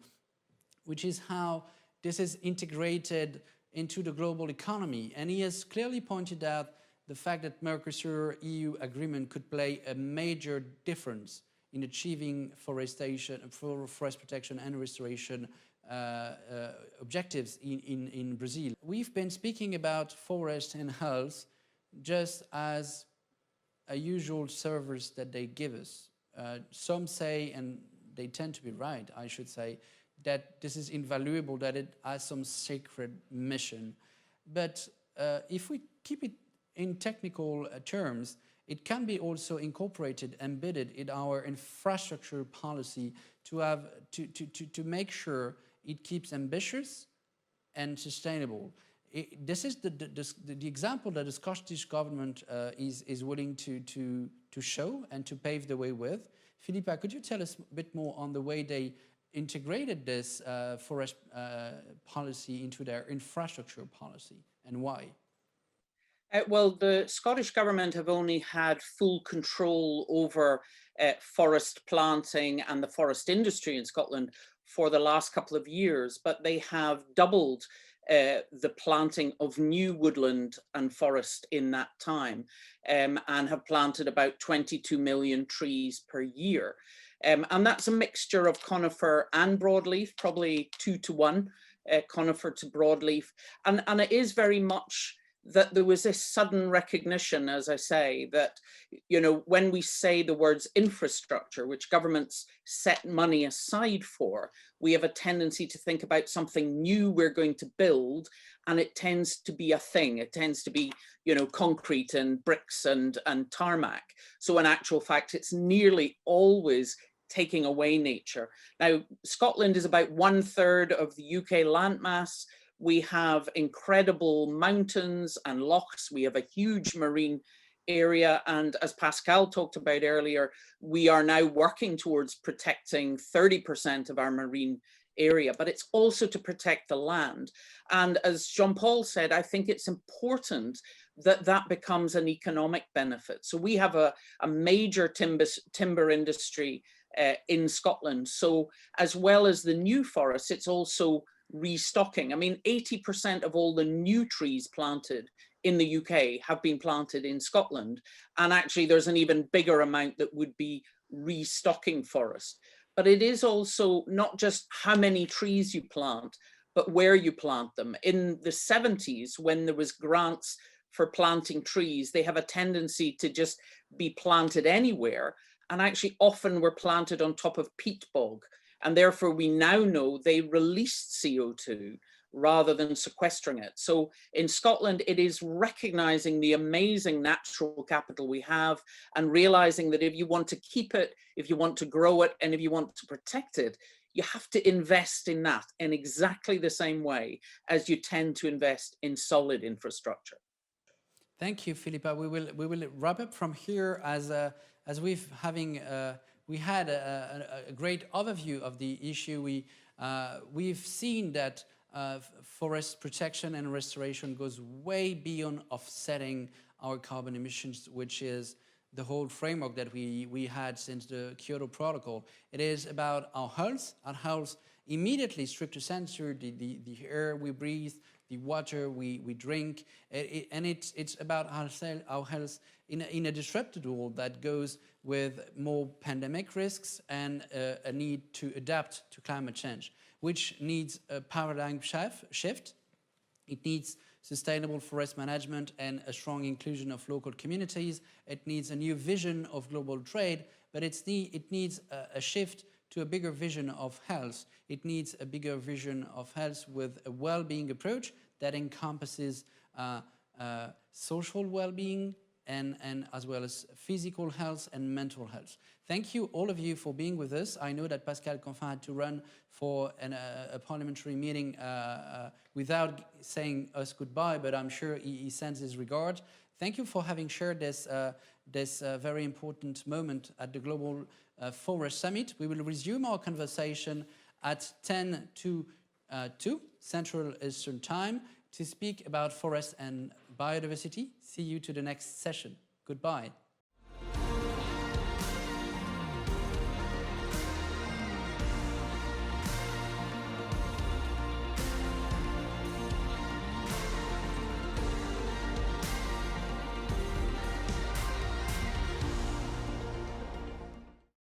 which is how this is integrated into the global economy. And he has clearly pointed out the fact that Mercosur-EU agreement could play a major difference in achieving forest protection and restoration objectives in Brazil. We've been speaking about forest and health just as a usual service that they give us. Some say, and they tend to be right, I should say, that this is invaluable, that it has some sacred mission. But if we keep it in technical terms, it can be also incorporated, embedded in our infrastructure policy to make sure it keeps ambitious and sustainable. This is the example that the Scottish government is willing to show and to pave the way with. Philippa, could you tell us a bit more on the way they integrated this forest policy into their infrastructure policy and why? Well, the Scottish government have only had full control over forest planting and the forest industry in Scotland for the last couple of years, but they have doubled the planting of new woodland and forest in that time, and have planted about 22 million trees per year. And that's a mixture of conifer and broadleaf, probably 2 to 1, conifer to broadleaf. And it is very much that there was this sudden recognition, as I say, that, you know, when we say the words infrastructure, which governments set money aside for, we have a tendency to think about something new we're going to build, and it tends to be a thing. It tends to be, you know, concrete and bricks and tarmac. So in actual fact, it's nearly always taking away nature. Now, Scotland is about 1/3 of the UK landmass. We have incredible mountains and lochs. We have a huge marine area. And as Pascal talked about earlier, we are now working towards protecting 30% of our marine area, but it's also to protect the land. And as Jean-Paul said, I think it's important that that becomes an economic benefit. So we have a major timber industry in Scotland. So as well as the new forests, it's also restocking. I mean, 80% of all the new trees planted in the UK have been planted in Scotland. And actually there's an even bigger amount that would be restocking forest. But it is also not just how many trees you plant, but where you plant them. In the 70s, when there was grants for planting trees, they have a tendency to just be planted anywhere, and actually often were planted on top of peat bog. And therefore we now know they released CO2 rather than sequestering it. So in Scotland, it is recognizing the amazing natural capital we have and realizing that if you want to keep it, if you want to grow it, and if you want to protect it, you have to invest in that in exactly the same way as you tend to invest in solid infrastructure. Thank you, Philippa. We will wrap up from here as we had a great overview of the issue. We've seen that forest protection and restoration goes way beyond offsetting our carbon emissions, which is the whole framework that we had since the Kyoto Protocol. It is about our health immediately stricto sensu, the air we breathe, the water we drink, and it's about our health in a disrupted world that goes with more pandemic risks and a need to adapt to climate change, which needs a paradigm shift. It needs sustainable forest management and a strong inclusion of local communities. It needs a new vision of global trade, but it needs a shift to a bigger vision of health. It needs a bigger vision of health with a well-being approach that encompasses social well-being and as well as physical health and mental health. Thank you, all of you, for being with us. I know that Pascal Canfin had to run for a parliamentary meeting without saying us goodbye, but I'm sure he sends his regard. Thank you for having shared this very important moment at the Global Forest Summit. We will resume our conversation at 10 to 2 Central Eastern Time to speak about forest and biodiversity. See you to the next session. Goodbye.